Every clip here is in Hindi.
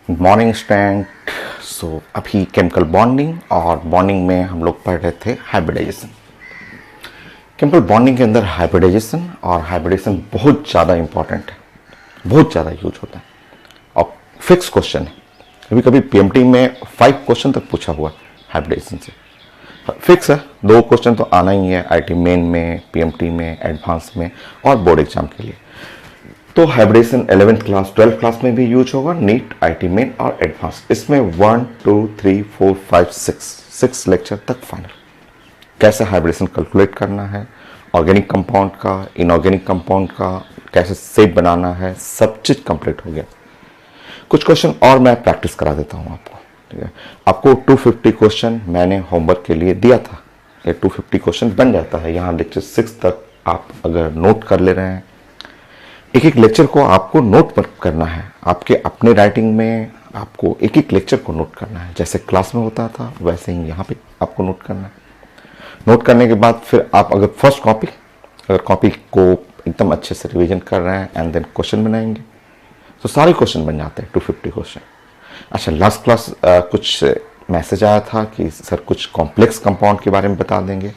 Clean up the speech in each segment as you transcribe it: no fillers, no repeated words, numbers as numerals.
Morning student. अभी केमिकल बॉन्डिंग और बॉन्डिंग में हम लोग पढ़ रहे थे हाइब्रिडाइजेशन। केमिकल बॉन्डिंग के अंदर हाइब्रिडाइजेशन और हाइब्रिडेशन बहुत ज़्यादा इंपॉर्टेंट है, बहुत ज़्यादा यूज होता है और फिक्स क्वेश्चन है। कभी कभी पीएमटी में 5 क्वेश्चन तक पूछा हुआ हाइब्रिडेशन से, फिक्स है। 2 क्वेश्चन तो आना ही है आईटी मेन में, पीएमटी में, एडवांस में और बोर्ड एग्जाम के लिए। तो hybridisation 11th class 12th class में भी यूज होगा, नीट, आईटी मेन और एडवांस। इसमें 1 2 3 4 5 6 लेक्चर तक फाइनल। कैसे हाइब्रिडेशन कैलकुलेट करना है, ऑर्गेनिक कंपाउंड का, इनऑर्गेनिक कंपाउंड का कैसे शेप बनाना है, सब चीज कंप्लीट हो गया। कुछ क्वेश्चन और मैं प्रैक्टिस करा देता हूँ आपको, ठीक है। आपको 250 क्वेश्चन मैंने होमवर्क के लिए दिया था। ये 250 क्वेश्चन बन जाता है। यहाँ लेक्चर 6 तक आप अगर नोट कर ले रहे हैं, एक एक लेक्चर को आपको नोट पर करना है। आपके अपने राइटिंग में आपको एक एक लेक्चर को नोट करना है। जैसे क्लास में होता था वैसे ही यहाँ पे आपको नोट करना है। नोट करने के बाद फिर आप अगर फर्स्ट कॉपी, अगर कॉपी को एकदम अच्छे से रिवीजन कर रहे हैं एंड देन क्वेश्चन बनाएंगे तो सारे क्वेश्चन बन जाते हैं, 250 क्वेश्चन। अच्छा, लास्ट क्लास कुछ मैसेज आया था कि सर कुछ कॉम्प्लेक्स कंपाउंड के बारे में बता देंगे।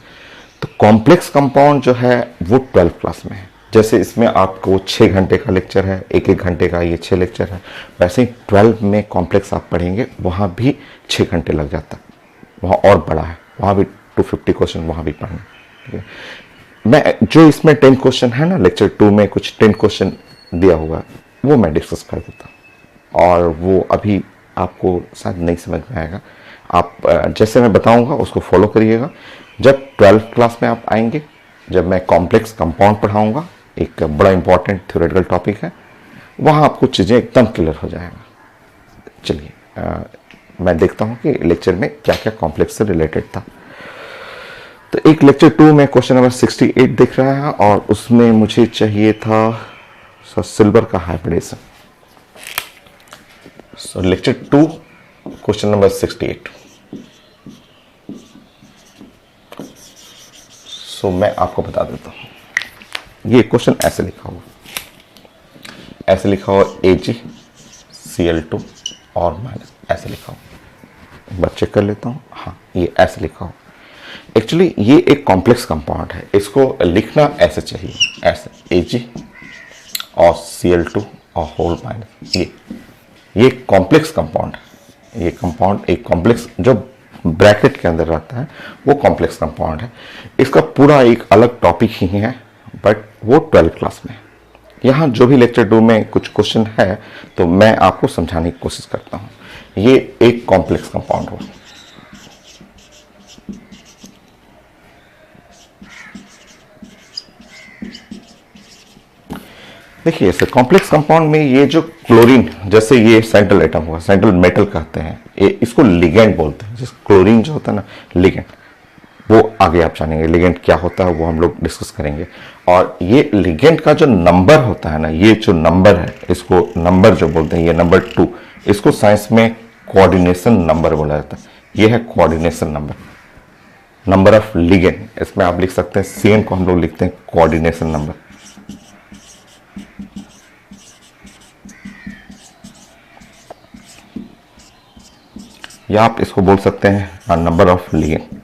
तो कॉम्प्लेक्स कंपाउंड जो है वो 12th क्लास में है। जैसे इसमें आपको 6 घंटे का लेक्चर है, एक एक घंटे का ये 6 लेक्चर है, वैसे ही 12 में कॉम्प्लेक्स आप पढ़ेंगे वहाँ भी 6 घंटे लग जाता है। वहाँ और बड़ा है, वहाँ भी 250 क्वेश्चन वहाँ भी पढ़ना, ठीक है। मैं जो इसमें 10 क्वेश्चन है ना, लेक्चर 2 में कुछ 10 क्वेश्चन दिया हुआ है वो मैं डिस्कस कर देता हूँ और वो अभी आपको शायद नहीं समझ में आएगा। आप जैसे मैं बताऊँगा उसको फॉलो करिएगा। जब 12th क्लास में आप आएंगे, जब मैं कॉम्प्लेक्स कंपाउंड पढ़ाऊँगा, एक बड़ा इंपॉर्टेंट थ्योरेटिकल टॉपिक है, वहाँ आपको चीज़ें एकदम क्लियर हो जाएगा। चलिए मैं देखता हूँ कि लेक्चर में क्या क्या कॉम्प्लेक्स से रिलेटेड था। तो एक लेक्चर 2 में क्वेश्चन नंबर 68 दिख रहा है और उसमें मुझे चाहिए था सिल्वर का hybridisation. So lecture 2 question number 68। So मैं आपको बता देता हूँ, ये क्वेश्चन ऐसे लिखा हुआ, ऐसे लिखा हुआ AgCl2 और माइनस, ऐसे लिखा हुआ। एक बार चेक कर लेता हूँ। हाँ, ये ऐसे लिखा हुआ। एक्चुअली ये एक कॉम्प्लेक्स कंपाउंड है, इसको लिखना ऐसे चाहिए, ऐसे Ag और Cl2 और होल माइनस। ये कॉम्प्लेक्स कंपाउंड है। ये कंपाउंड एक कॉम्प्लेक्स जो ब्रैकेट के अंदर रहता है वो कॉम्प्लेक्स कंपाउंड है। इसका पूरा एक अलग टॉपिक ही है, बट वो 12th क्लास में। यहाँ जो भी लेक्चर 2 में कुछ क्वेश्चन है तो मैं आपको समझाने की कोशिश करता हूँ। ये एक कॉम्प्लेक्स कंपाउंड हो। देखिए ऐसे कॉम्प्लेक्स कंपाउंड में ये जो क्लोरीन, जैसे ये सेंट्रल एटम हुआ, सेंट्रल मेटल कहते हैं, ये इसको लिगेंड बोलते हैं। जैसे क्लोरीन जो होता है ना, लिगेंड, वो आगे आप जानेंगे लिगेंड क्या होता है, वो हम लोग डिस्कस करेंगे। और ये लिगेंड का जो नंबर होता है ना, ये जो नंबर है, इसको नंबर जो बोलते हैं, ये नंबर 2, इसको साइंस में कोऑर्डिनेशन नंबर बोला जाता है। ये है coordination number, number of ligand. इसमें आप लिख सकते हैं CN को हम लोग लिखते हैं कोऑर्डिनेशन नंबर। या आप इसको बोल सकते हैं नंबर ऑफ लिगेंड।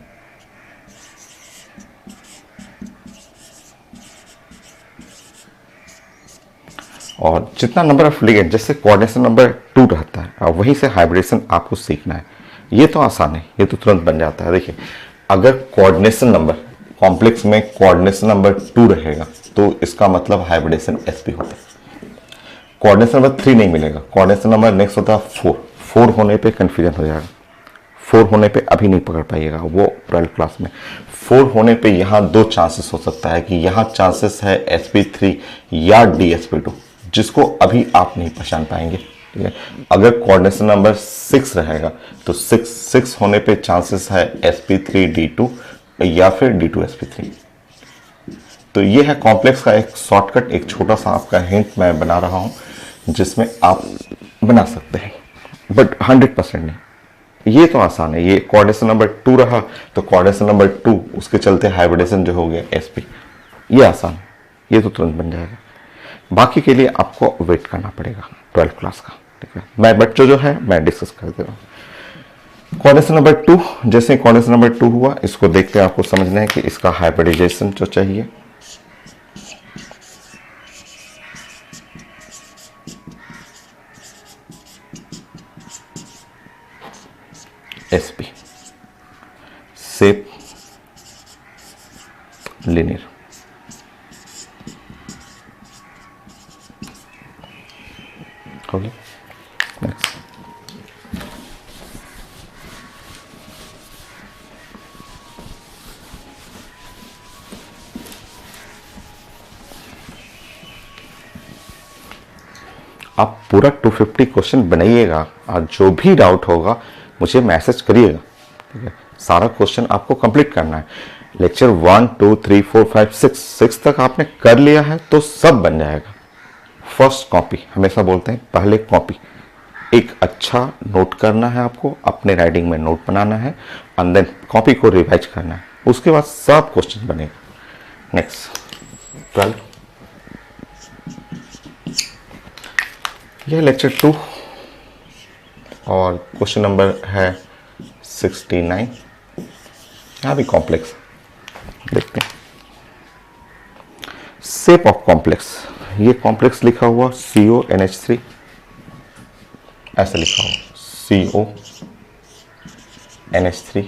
और जितना नंबर ऑफ लिगेंड, जैसे कोऑर्डिनेशन नंबर 2 रहता है, और वहीं से हाइब्रिडेशन आपको सीखना है। ये तो आसान है, ये तो तुरंत बन जाता है। देखिए अगर कोऑर्डिनेशन नंबर कॉम्प्लेक्स में कोऑर्डिनेशन नंबर 2 रहेगा तो इसका मतलब हाइब्रिडेशन sp होता है। कोऑर्डिनेशन नंबर 3 नहीं मिलेगा, कोऑर्डिनेशन नंबर नेक्स्ट होता है 4 होने पे कंफ्यूजन हो जाएगा। 4 होने पे अभी नहीं पकड़ पाइएगा, वो 12th क्लास में। 4 होने पे यहाँ 2 चांसेस हो सकता है कि यहाँ चांसेस है sp3 या dsp2, जिसको अभी आप नहीं पहचान पाएंगे, ठीक है। अगर कोऑर्डिनेशन नंबर 6 रहेगा तो 6 होने पे चांसेस है sp3d2 या फिर d2sp3। तो ये है कॉम्प्लेक्स का एक शॉर्टकट, एक छोटा सा आपका हिंट मैं बना रहा हूं जिसमें आप बना सकते हैं, बट 100% नहीं। ये तो आसान है। ये कोऑर्डिनेशन नंबर 2 रहा तो कोऑर्डिनेशन नंबर 2 उसके चलते हाइब्रिडेशन जो हो गया sp, ये आसान है, ये तो तुरंत बन जाएगा। बाकी के लिए आपको वेट करना पड़ेगा 12th क्लास का। ठीक है, मैं बच्चों जो है मैं डिस्कस कर दे रहा हूँ। कोऑर्डिनेशन नंबर 2, जैसे कोऑर्डिनेशन नंबर 2 हुआ, इसको देखते हैं, आपको समझना है कि इसका हाइब्रिडाइजेशन जो चाहिए। एसपी शेप लिनियर, हो गया। नेक्स्ट, आप पूरा 250 क्वेश्चन बनाइएगा और जो भी डाउट होगा मुझे मैसेज करिएगा, ठीक है। सारा क्वेश्चन आपको कंप्लीट करना है। लेक्चर 1 2 3 4 5 6 तक आपने कर लिया है तो सब बन जाएगा। फर्स्ट कॉपी, हमेशा बोलते हैं पहले कॉपी, एक अच्छा नोट करना है आपको, अपने राइटिंग में नोट बनाना है, एंड देन कॉपी को रिवाइज करना है, उसके बाद सब क्वेश्चन बनेगा। नेक्स्ट 12, यह लेक्चर 2 और क्वेश्चन नंबर है 69। यहाँ भी कॉम्प्लेक्स देखते हैं। शेप ऑफ कॉम्प्लेक्स, ये कॉम्प्लेक्स लिखा हुआ CONH3, ऐसे लिखा हुआ CONH3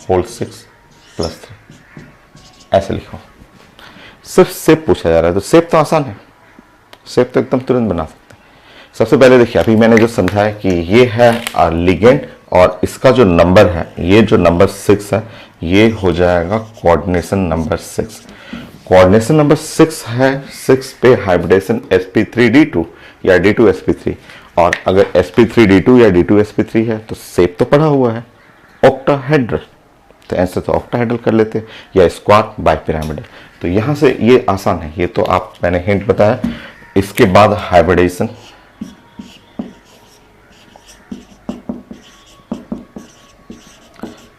होल 6 + 3, ऐसे लिखा हुआ। सिर्फ शेप पूछा जा रहा है, तो शेप तो आसान है, शेप तो एकदम तुरंत बना सकते हैं। सबसे पहले देखिए, अभी मैंने जो समझाया कि ये है लिगेंड, और इसका जो नंबर है, ये जो नंबर 6 है, ये हो जाएगा कोऑर्डिनेशन नंबर 6। कोऑर्डिनेशन नंबर 6 है, 6 पे हाइब्रिडेशन sp3d2 या d2sp3, और अगर sp3d2 या d2sp3 है तो शेप तो पढ़ा हुआ है ऑक्टाहेड्रल, तो ऐसे तो ऑक्टाहेड्रल कर लेते हैं, या स्क्वायर बाइपिरामिडल। तो यहां से ये आसान है, ये तो आप मैंने हिंट बताया। इसके बाद हाइब्रिडेशन,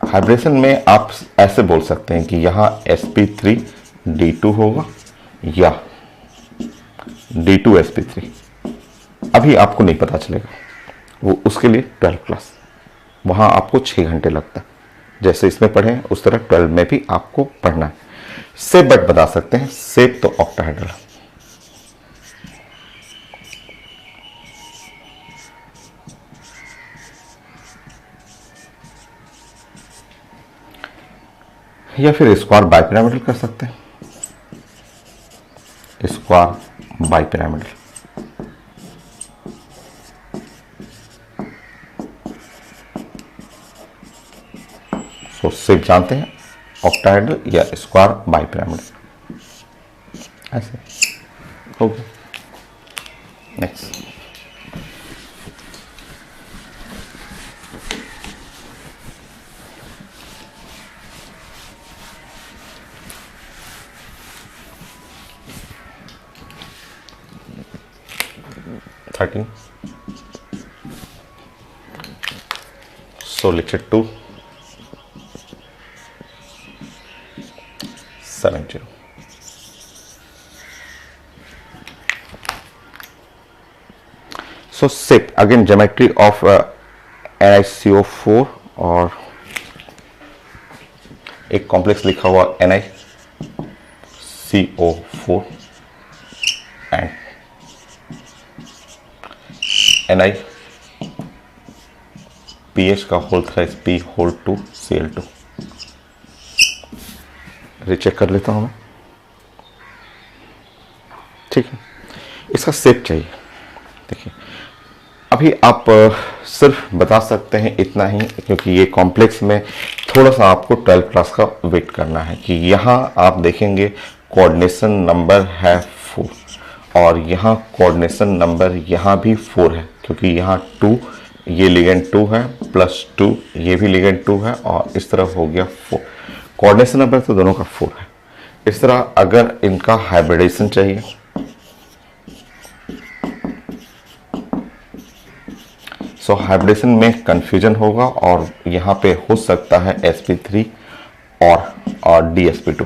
हाइब्रिडेशन में आप ऐसे बोल सकते हैं कि यहाँ sp3d2 होगा या d2sp3। अभी आपको नहीं पता चलेगा, वो उसके लिए 12 क्लास, वहाँ आपको 6 घंटे लगता है। जैसे इसमें पढ़े उस तरह 12 में भी आपको पढ़ना है। शेप बट बता सकते हैं, शेप तो ऑक्टाहेड्रल। या फिर स्क्वायर बाइपिरामिडल कर सकते हैं, स्क्वायर बाइपिरामिडल। तो शेप जानते हैं, ऑक्टाहेड्रल या स्क्वायर बाइपिरामिडल, ऐसे हो गया। Next, so lecture 2 70. So shape again, geometry of NiCO4 और एक कॉम्प्लेक्स लिखा हुआ NiCO4 एंड Ni pH का whole thrice P whole 2 Cl2। Recheck कर लेता हूं मैं, ठीक है। इसका शेप चाहिए। देखिए, अभी आप सिर्फ बता सकते हैं इतना ही, क्योंकि ये कॉम्प्लेक्स में थोड़ा सा आपको 12 क्लास का वेट करना है। कि यहाँ आप देखेंगे कोऑर्डिनेशन नंबर है 4 और यहाँ कोऑर्डिनेशन नंबर यहाँ भी 4 है, क्योंकि यहाँ 2 ये लिगेंड 2 है प्लस 2 ये भी लिगेंड 2 है और इस तरह हो गया 4। कोऑर्डिनेशन नंबर तो दोनों का 4 है। इस तरह अगर इनका हाइब्रिडेशन चाहिए, सो हाइब्रिडेशन में कंफ्यूजन होगा और यहाँ पे हो सकता है sp3 और dsp2,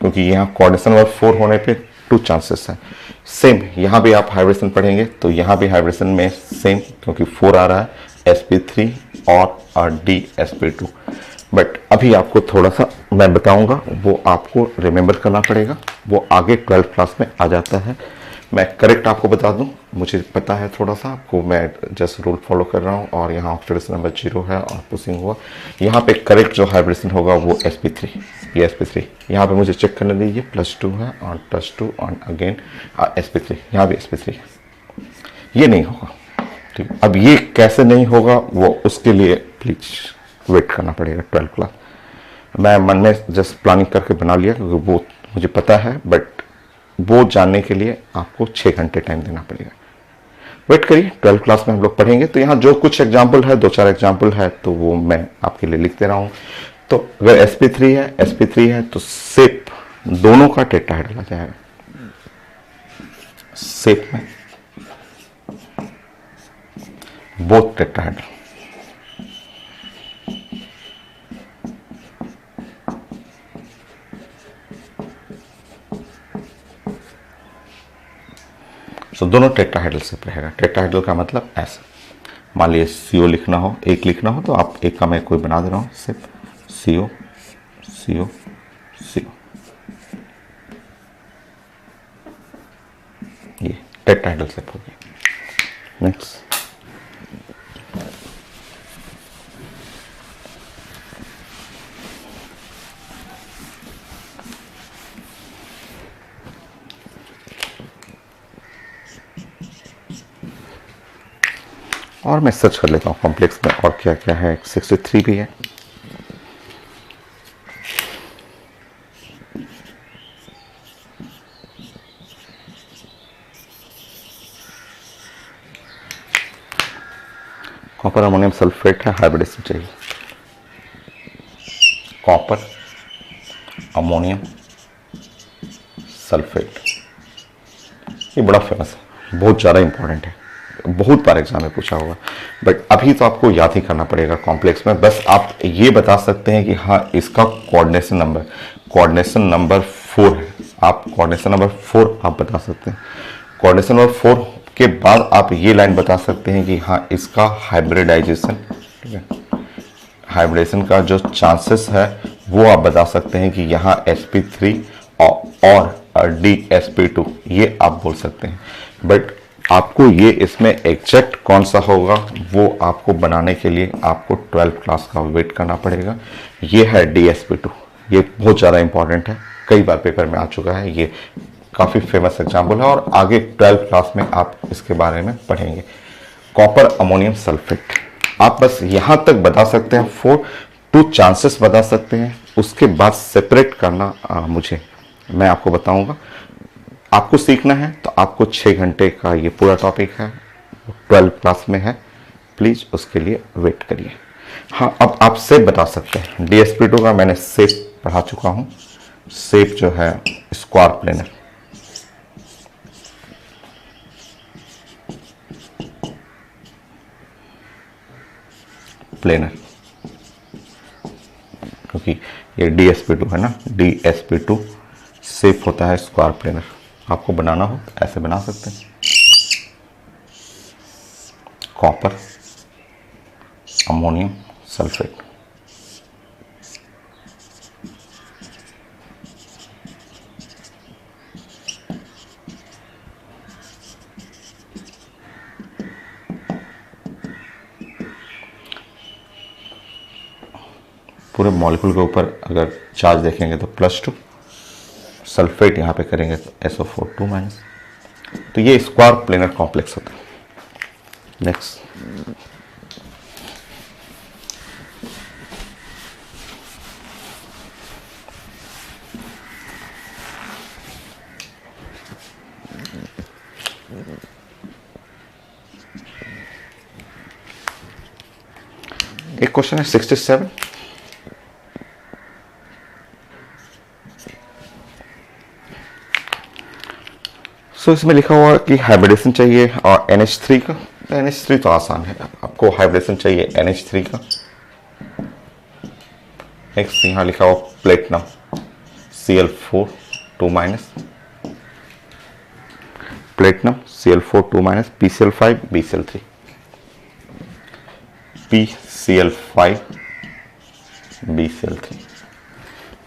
क्योंकि यहाँ कोऑर्डिनेशन नंबर 4 होने पे 2 चांसेस हैं। सेम यहाँ भी आप हाइब्रिडेशन पढ़ेंगे तो यहाँ भी हाइब्रिडेशन में सेम, क्योंकि 4 आ रहा है sp3 और dsp2। बट अभी आपको थोड़ा सा मैं बताऊंगा, वो आपको रिमेंबर करना पड़ेगा, वो आगे 12th क्लास में आ जाता है। मैं करेक्ट आपको बता दूं, मुझे पता है थोड़ा सा आपको, मैं जस्ट रूल फॉलो कर रहा हूं। और यहाँ ऑक्सीडेशन नंबर 0 है और पुशिंग हुआ। यहाँ पे करेक्ट जो हाइब्रिडेशन होगा वो sp3, ये sp3। यहाँ पे मुझे चेक करने दीजिए, +2 है और +2 और अगेन sp3, यहाँ भी sp3 है। ये नहीं होगा, ठीक। अब ये कैसे नहीं होगा वो उसके लिए प्लीज वेट करना पड़ेगा 12th क्लास। मैं मन में जस्ट प्लानिंग करके बना लिया क्योंकि वो मुझे पता है, बट वो जानने के लिए आपको 6 घंटे टाइम देना पड़ेगा। वेट करिए, 12th क्लास में हम लोग पढ़ेंगे। तो यहाँ जो कुछ एग्जाम्पल है, 2-4 एग्जाम्पल है, तो वो मैं आपके लिए लिख दे रहा हूँ। तो अगर sp3 है तो सेप दोनों का टेट्राहेड्रल आ जाएगा। सेप में बोथ टेट्राहेड्रल। तो दोनों टेट्राहेड्रल से रहेगा। टेट्राहेड्रल का मतलब ऐसा, मान लीजिए CO लिखना हो, एक लिखना हो तो आप एक का मैं कोई बना दे रहा हूँ, सिर्फ CO CO CO, ये टेट्राहेड्रल से हो गया। नेक्स्ट, और मैं सर्च कर लेता हूँ कॉम्प्लेक्स में और क्या क्या है। 63 भी है। कॉपर अमोनियम सल्फेट है, हाइब्रिडेशन चाहिए। कॉपर अमोनियम सल्फेट, ये बड़ा फेमस है, बहुत ज़्यादा इंपॉर्टेंट है, बहुत बार एग्जाम में पूछा होगा। बट अभी तो आपको याद ही करना पड़ेगा कॉम्प्लेक्स में। बस आप ये बता सकते हैं कि हाँ इसका कोऑर्डिनेशन नंबर 4 है। आप कोऑर्डिनेशन नंबर 4 आप बता सकते हैं। कोऑर्डिनेशन नंबर 4 के बाद आप ये लाइन बता सकते हैं कि हाँ इसका हाइब्रिडाइजेशन, ठीक है, हाइब्रिडेशन का जो चांसेस है वो आप बता सकते हैं कि यहाँ sp3 और dsp2, ये आप बोल सकते हैं। बट आपको ये इसमें एग्जैक्ट कौन सा होगा वो आपको बनाने के लिए आपको 12th क्लास का वेट करना पड़ेगा। ये है dsp2, ये बहुत ज़्यादा इंपॉर्टेंट है, कई बार पेपर में आ चुका है, ये काफ़ी फेमस एग्जाम्पल है और आगे 12th क्लास में आप इसके बारे में पढ़ेंगे। कॉपर अमोनियम सल्फेट, आप बस यहाँ तक बता सकते हैं, 2 चांसेस बता सकते हैं। उसके बाद सेपरेट करना मैं आपको बताऊंगा। आपको सीखना है तो आपको 6 घंटे का ये पूरा टॉपिक है, 12th क्लास में है, प्लीज उसके लिए वेट करिए। हाँ, अब आप सेप बता सकते हैं। dsp2 का मैंने सेप पढ़ा चुका हूँ। सेप जो है स्क्वायर प्लेनर, क्योंकि ये dsp2 है ना, dsp2 सेप होता है स्क्वायर प्लेनर। आपको बनाना हो तो ऐसे बना सकते हैं। कॉपर अमोनियम सल्फेट, पूरे मॉलिक्यूल के ऊपर अगर चार्ज देखेंगे तो +2, सल्फेट यहाँ पे करेंगे तो SO4 2-। तो ये स्क्वायर प्लेनर कॉम्प्लेक्स होता है। नेक्स्ट, एक क्वेश्चन है 67। सो इसमें लिखा हुआ कि हाइब्रिडेशन चाहिए और NH3 का। तो NH3 तो आसान है, आपको हाइब्रिडेशन चाहिए NH3 का। नेक्स्ट यहाँ लिखा हुआ platinum Cl4 2-। Platinum Cl4 2 minus PCl5 BCl3 PCl5 BCl3।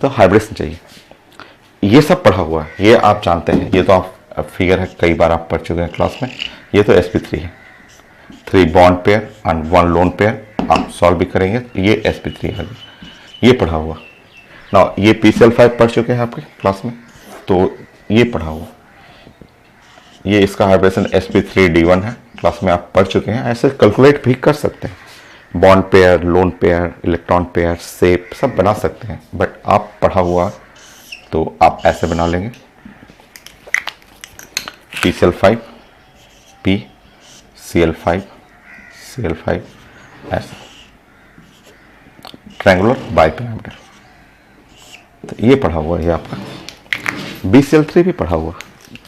तो हाइब्रिडेशन चाहिए। ये सब पढ़ा हुआ है, ये आप जानते हैं, ये तो आप फिगर है, कई बार आप पढ़ चुके हैं क्लास में। ये तो sp3 है, 3 bond pair and 1 lone pair. आप सॉल्व भी करेंगे तो ये sp3 है, ये पढ़ा हुआ ना। ये PCl5 पढ़ चुके हैं आपके क्लास में, तो ये पढ़ा हुआ। ये इसका हाइब्रिडेशन sp3d1 है, क्लास में आप पढ़ चुके हैं। ऐसे कैलकुलेट भी कर सकते हैं, bond pair, lone pair, electron pair, shape सब बना सकते हैं, बट आप पढ़ा हुआ तो आप ऐसे बना लेंगे। PCl5 PCl5 Cl5 ऐसे ट्रायंगुलर बाइपिरामिडल। तो ये पढ़ा हुआ है आपका। BCl3 भी पढ़ा हुआ,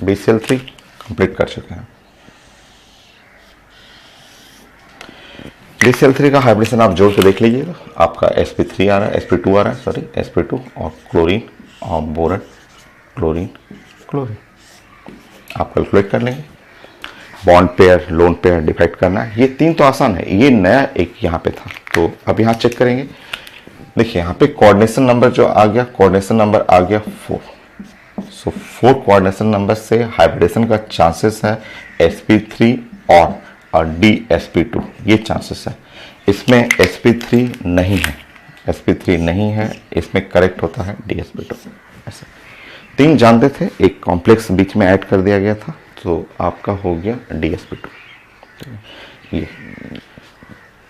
BCl3 कंप्लीट कर चुके हैं। BCl3 का हाइब्रिडेशन आप जोड़ के देख लीजिएगा, आपका sp3 आ रहा है, sp2 आ रहा है, सॉरी sp2 और क्लोरीन और बोरन, क्लोरीन क्लोरीन आप कैलकुलेट कर लेंगे। बॉन्ड पेयर, लोन पेयर डिफाइड करना है, ये 3 तो आसान है। ये नया एक यहाँ पे था, तो अब यहाँ चेक करेंगे। देखिए यहाँ पे कोऑर्डिनेशन नंबर जो आ गया, कोऑर्डिनेशन नंबर आ गया 4। सो 4 कोऑर्डिनेशन नंबर से हाइब्रिडेशन का चांसेस है sp3 और dsp2, ये चांसेस है। इसमें sp3 नहीं है, sp3 नहीं है, इसमें करेक्ट होता है dsp2। ऐसे 3 जानते थे, एक कॉम्प्लेक्स बीच में ऐड कर दिया गया था, तो आपका हो गया dsp2। ये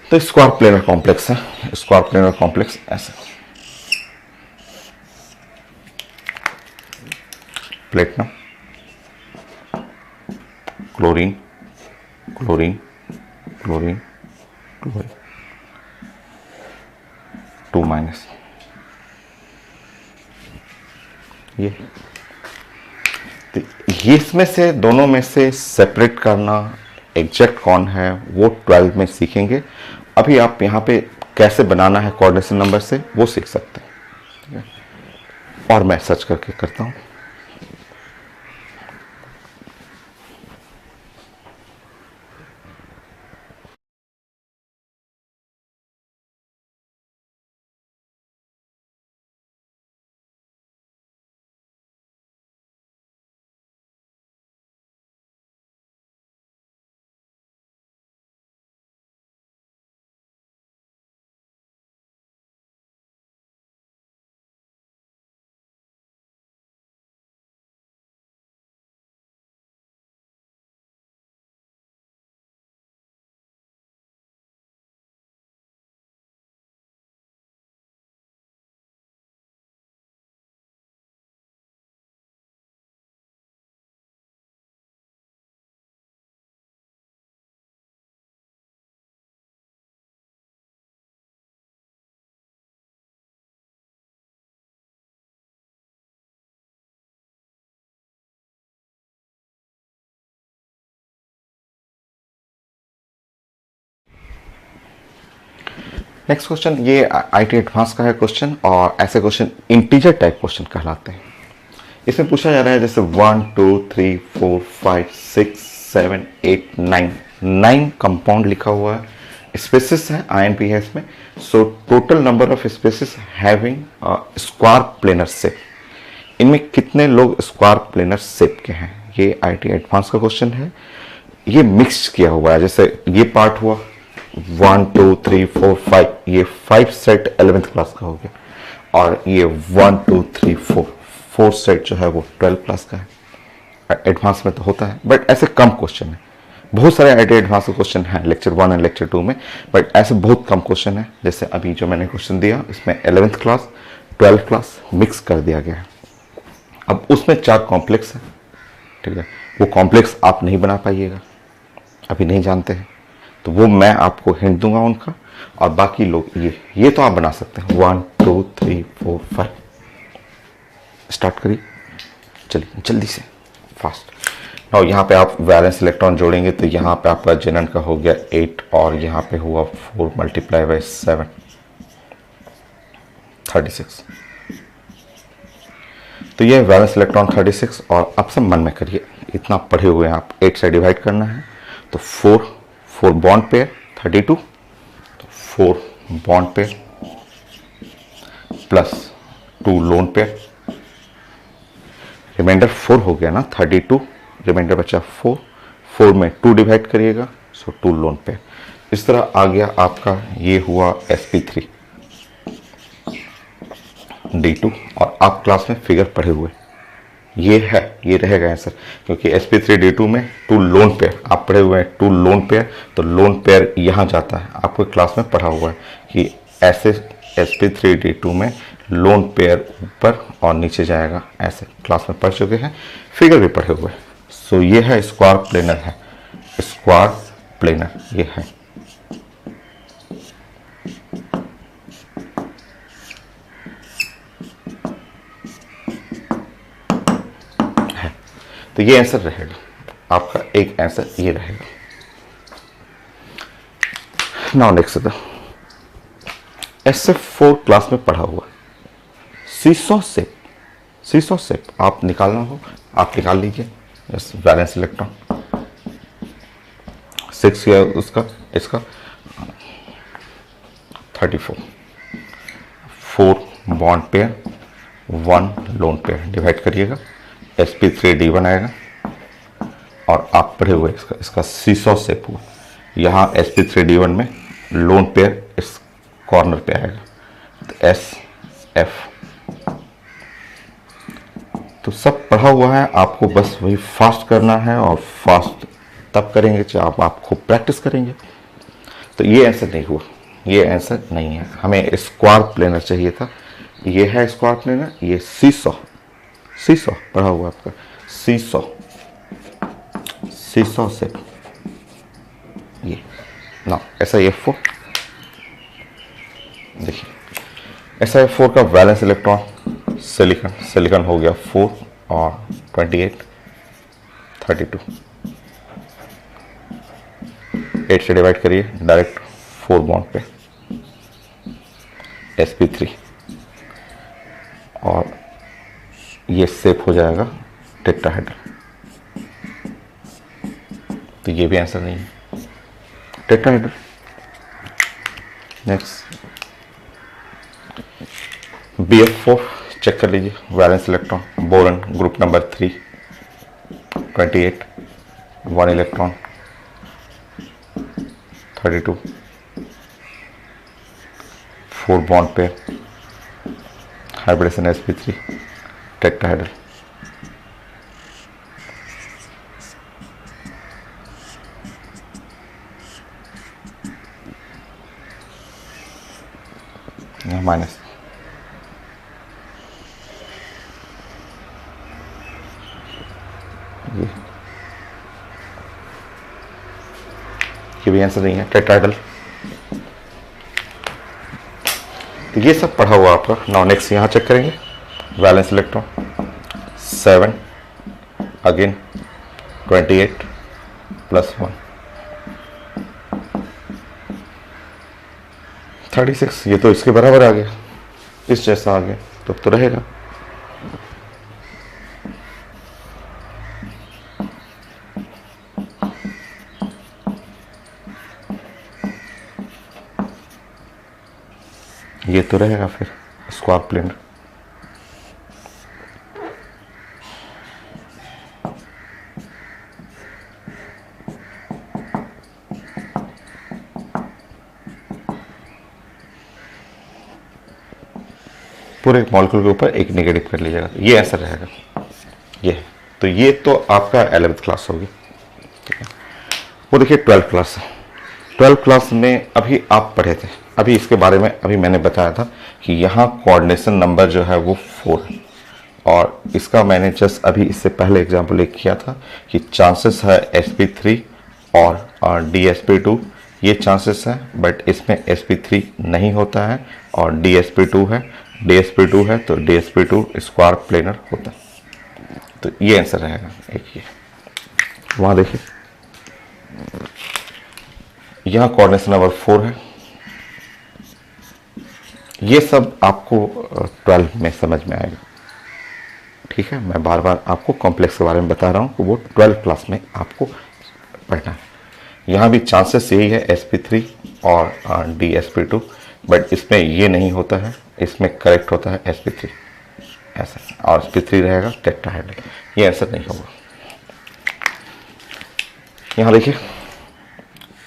तो स्क्वायर प्लेनर कॉम्प्लेक्स है, स्क्वायर प्लेनर कॉम्प्लेक्स ऐसे platinum, chlorine chlorine chlorine chlorine 2 minus. ये इसमें से दोनों में से सेपरेट करना एग्जैक्ट कौन है वो 12 में सीखेंगे। अभी आप यहाँ पे कैसे बनाना है कोऑर्डिनेशन नंबर से वो सीख सकते हैं, और मैं सर्च करके करता हूँ। नेक्स्ट क्वेश्चन, ये आईटी एडवांस का है क्वेश्चन, और ऐसे क्वेश्चन इंटीजर टाइप क्वेश्चन कहलाते हैं। इसमें पूछा जा रहा है जैसे 1 2 3 4 5 6 7 8 9 कंपाउंड लिखा हुआ है, स्पेसिस है, INP है इसमें। So total number of species having square planar shape, इनमें कितने लोग स्क्वायर प्लेनर शेप के हैं, ये आईटी एडवांस का क्वेश्चन है। ये मिक्स किया हुआ है, जैसे ये पार्ट हुआ 1 2 3 4 5, ये 5 सेट 11th क्लास का हो गया, और ये 1 2 3 4 सेट जो है वो 12 क्लास का है। एडवांस में तो होता है, बट ऐसे कम क्वेश्चन है। बहुत सारे आईटी एडवांस क्वेश्चन हैं लेक्चर 1 और लेक्चर 2 में, बट ऐसे बहुत कम क्वेश्चन है। जैसे अभी जो मैंने क्वेश्चन दिया, इसमें 11th class 12th class mix कर दिया गया है। अब उसमें 4 कॉम्प्लेक्स है, ठीक है, वो कॉम्प्लेक्स आप नहीं बना पाइएगा, अभी नहीं जानते हैं, तो वो मैं आपको हिंट दूंगा उनका, और बाकी लोग ये तो आप बना सकते हैं। 1 2 3 4 5 स्टार्ट करिए, चलिए जल्दी से फास्ट। और यहाँ पे आप वैलेंस इलेक्ट्रॉन जोड़ेंगे तो यहाँ पे आपका जेनन का हो गया 8, और यहाँ पे हुआ 4 मल्टीप्लाई बाई 7 36। तो ये वैलेंस इलेक्ट्रॉन 36, और आप सब मन में करिए, इतना पढ़े हुए हैं आप, 8 से डिवाइड करना है तो 4 बॉन्ड पेयर 32, तो 4 bond pair plus 2 lone pair, reminder 4 हो गया ना, 32 रिमाइंडर बचा 4 में 2 डिवाइड करिएगा, सो 2 लोन पेयर। इस तरह आ गया आपका, ये हुआ sp3 d2। और आप क्लास में फिगर पढ़े हुए, ये है, ये रहेगा आंसर, क्योंकि sp3 d2 में 2 लोन पेयर आप पढ़े हुए हैं, 2 लोन पेयर, तो लोन पेयर यहाँ जाता है, आपको क्लास में पढ़ा हुआ है कि ऐसे sp3 d2 में लोन पेयर ऊपर और नीचे जाएगा, ऐसे क्लास में पढ़ चुके हैं, फिगर भी पढ़े हुए हैं। सो ये है स्क्वायर प्लेनर, है स्क्वायर प्लेनर, ये है। तो ये आंसर रहेगा आपका, एक आंसर ये रहेगा। नाउ नेक्स्ट था SF4 क्लास में पढ़ा हुआ सीसॉ शेप। सीसॉ शेप आप निकालना हो, आप निकाल लीजिए, यस, वैलेंस इलेक्ट्रॉन 6 या उसका इसका 34, 4 bond pair 1 lone pair, divide करिएगा, sp3d1 आएगा। और आप पढ़े हुए इसका सीसॉ शेप हुआ, यहाँ sp3d1 में लोन पेयर इस कॉर्नर पे आएगा, तो SF। तो सब पढ़ा हुआ है, आपको बस वही फास्ट करना है, और फास्ट तब करेंगे जब आप खूब प्रैक्टिस करेंगे। तो ये आंसर नहीं हुआ, ये आंसर नहीं है, हमें स्क्वायर प्लेनर चाहिए था। ये है स्क्वायर प्लेनर, ये सीसॉ, सीसॉ पढ़ा हुआ आपका, सीसॉ, सीसॉ शेप, ये ना SiF4। देखिए SiF4 का वैलेंस इलेक्ट्रॉन सिलिकॉन, सिलिकॉन हो गया 4 और 28 32, 8 से डिवाइड करिए डायरेक्ट, 4 बॉन्ड पे sp3, और ये शेप हो जाएगा टेट्राहेड्रल। तो ये भी आंसर नहीं है, टेट्राहेड्रल। नेक्स्ट BF4 चेक कर लीजिए, valence electron, boron group number 3 28, 1 electron 32, 4 bond पे हाइब्रिडेशन sp3, टेट्राहेड्रल। माइनस, ये भी आंसर नहीं है, टेट्राहेड्रल। तो ये सब पढ़ा हुआ आपका। नाउ नेक्स्ट यहाँ चेक करेंगे, वैलेंस इलेक्ट्रॉन 7 अगेन 28 प्लस 1 36, ये तो इसके बराबर आ गया, इस जैसा आ गया, तो रहेगा। ये तो रहेगा फिर स्क्वायर प्लेनर। पूरे मॉलिक्यूल के ऊपर एक नेगेटिव कर लीजिएगा, ये आंसर रहेगा। ये तो ये तो आपका 11th क्लास होगी, ठीक है। वो देखिए 12th क्लास, 12th क्लास में अभी आप पढ़े थे, अभी इसके बारे में अभी मैंने बताया था कि यहाँ कोऑर्डिनेशन नंबर जो है वो 4 है, और इसका मैंने जस्ट अभी इससे पहले एग्जाम्पल एक किया था कि चांसेस है sp3 और dsp2, ये चांसेस है, बट इसमें sp3 नहीं होता है और dsp2 है, dsp2 है तो dsp2 स्क्वायर प्लेनर होता है। तो ये आंसर रहेगा एक, ये वहाँ देखिए यहाँ कोऑर्डिनेशन नंबर 4 है। ये सब आपको 12 में समझ में आएगा। ठीक है, मैं बार बार आपको कॉम्प्लेक्स के बारे में बता रहा हूँ कि वो 12th क्लास में आपको पढ़ना है। यहाँ भी चांसेस यही है sp3 और dsp2, बट इसमें ये नहीं होता है, इसमें करेक्ट होता है sp3 ऐसा, और sp3 रहेगा टेट्राहेड्रल, ये आंसर नहीं होगा। यहाँ देखिए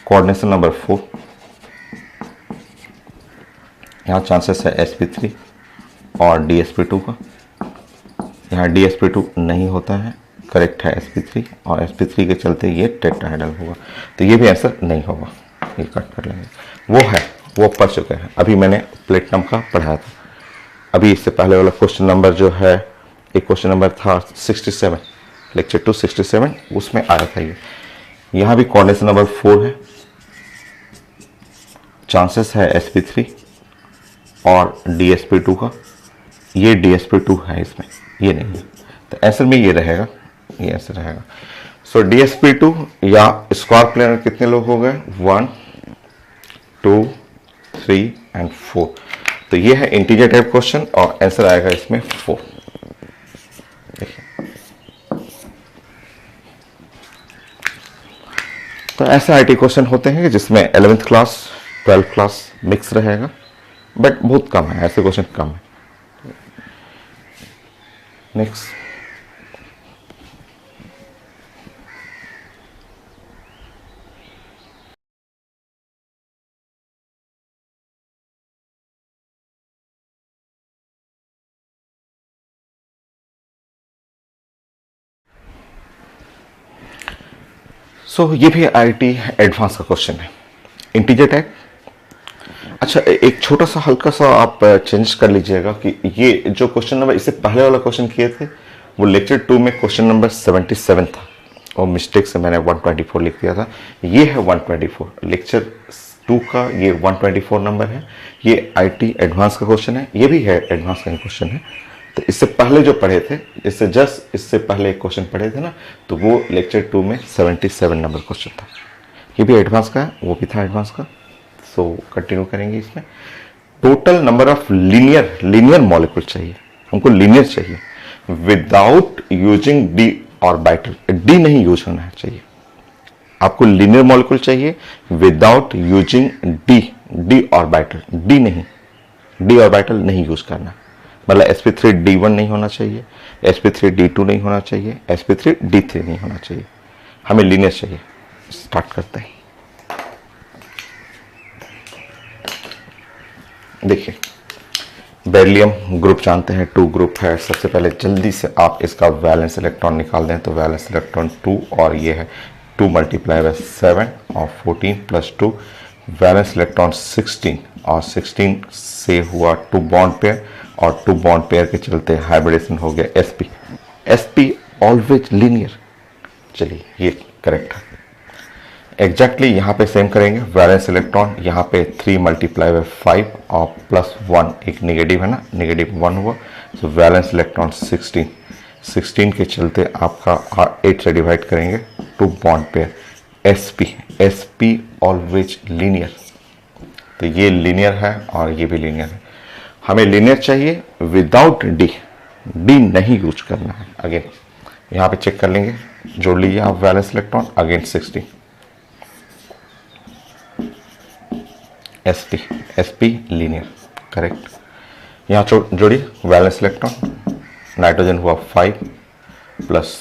कोऑर्डिनेशन नंबर 4, यहाँ चांसेस है sp3 और dsp2 का, यहाँ dsp2 नहीं होता है, करेक्ट है sp3, और sp3 के चलते ये टेट्राहेड्रल होगा, तो ये भी आंसर नहीं होगा, ये कट कर लेंगे। वो है, वो पढ़ चुके हैं, अभी मैंने प्लेटिनम का पढ़ाया था। अभी इससे पहले वाला क्वेश्चन नंबर जो है, एक क्वेश्चन नंबर था 67, लेक्चर 267, उसमें आया था ये। यहाँ भी कोऑर्डिनेशन नंबर 4 है, चांसेस है sp3 और dsp2 का, ये dsp2 है इसमें, ये नहीं है, तो आंसर में ये रहेगा, ये आंसर रहेगा। सो dsp2 या स्क्वायर प्लेनर कितने लोग हो गए, 1 2 3 एंड 4, तो ये है इंटीजर टाइप क्वेश्चन और आंसर आएगा इसमें 4। देखिए, तो ऐसे आईटी क्वेश्चन होते हैं जिसमें 11th class 12th class mix रहेगा, बट बहुत कम है, ऐसे क्वेश्चन कम है। नेक्स्ट, सो ये भी आईटी एडवांस का क्वेश्चन है, इंटीजर टाइप। अच्छा, एक छोटा सा हल्का सा आप चेंज कर लीजिएगा कि ये जो क्वेश्चन नंबर इससे पहले वाला क्वेश्चन किए थे वो लेक्चर 2 में क्वेश्चन नंबर 77 था, और मिस्टेक से मैंने 124 लिख दिया था, ये है 124, लेक्चर 2 का ये 124 नंबर है। ये आईटी एडवांस का क्वेश्चन है, ये भी है एडवांस का क्वेश्चन है। तो इससे पहले जो पढ़े थे, इससे जस्ट इससे पहले एक क्वेश्चन पढ़े थे ना, तो वो लेक्चर 2 में 77 नंबर क्वेश्चन था, ये भी एडवांस का है, वो भी था एडवांस का। सो कंटिन्यू करेंगे इसमें। Total number of linear molecule चाहिए, हमको लीनियर चाहिए without using D orbital, D नहीं यूज होना चाहिए, आपको लीनियर मॉलिक्यूल चाहिए without using D orbital, D orbital नहीं यूज करना, मतलब sp3d1 नहीं होना चाहिए, sp3d2 नहीं होना चाहिए, sp3d3 नहीं होना चाहिए, हमें लीनियर चाहिए। स्टार्ट करते हैं। देखिए, बेरिलियम ग्रुप जानते हैं, 2 ग्रुप है। सबसे पहले जल्दी से आप इसका वैलेंस इलेक्ट्रॉन निकाल दें, तो वैलेंस इलेक्ट्रॉन 2, और ये है 2 × 7 और 14 + 2, वैलेंस इलेक्ट्रॉन 16, और 16 से हुआ 2 बॉन्ड पेयर, और 2 बॉन्ड पेयर के चलते हाइब्रिडेशन हो गया sp ऑलवेज लीनियर। चलिए, ये करेक्ट है एग्जैक्टली। यहाँ पे सेम करेंगे, वैलेंस इलेक्ट्रॉन यहाँ पे 3 × 5 और +1, एक नेगेटिव है ना, -1 हुआ, तो वैलेंस इलेक्ट्रॉन 16 के चलते आपका 8 से डिवाइड करेंगे, 2 bond pair sp always linear, तो ये लीनियर है और ये भी लीनियर है। हमें लीनियर चाहिए विदाउट डी नहीं यूज करना है। अगेन यहाँ पे चेक कर लेंगे, जोड़ लीजिए आप valence electron, again 16 sp linear, correct. यहाँ जोड़िए वैलेंस इलेक्ट्रॉन, नाइट्रोजन हुआ 5 प्लस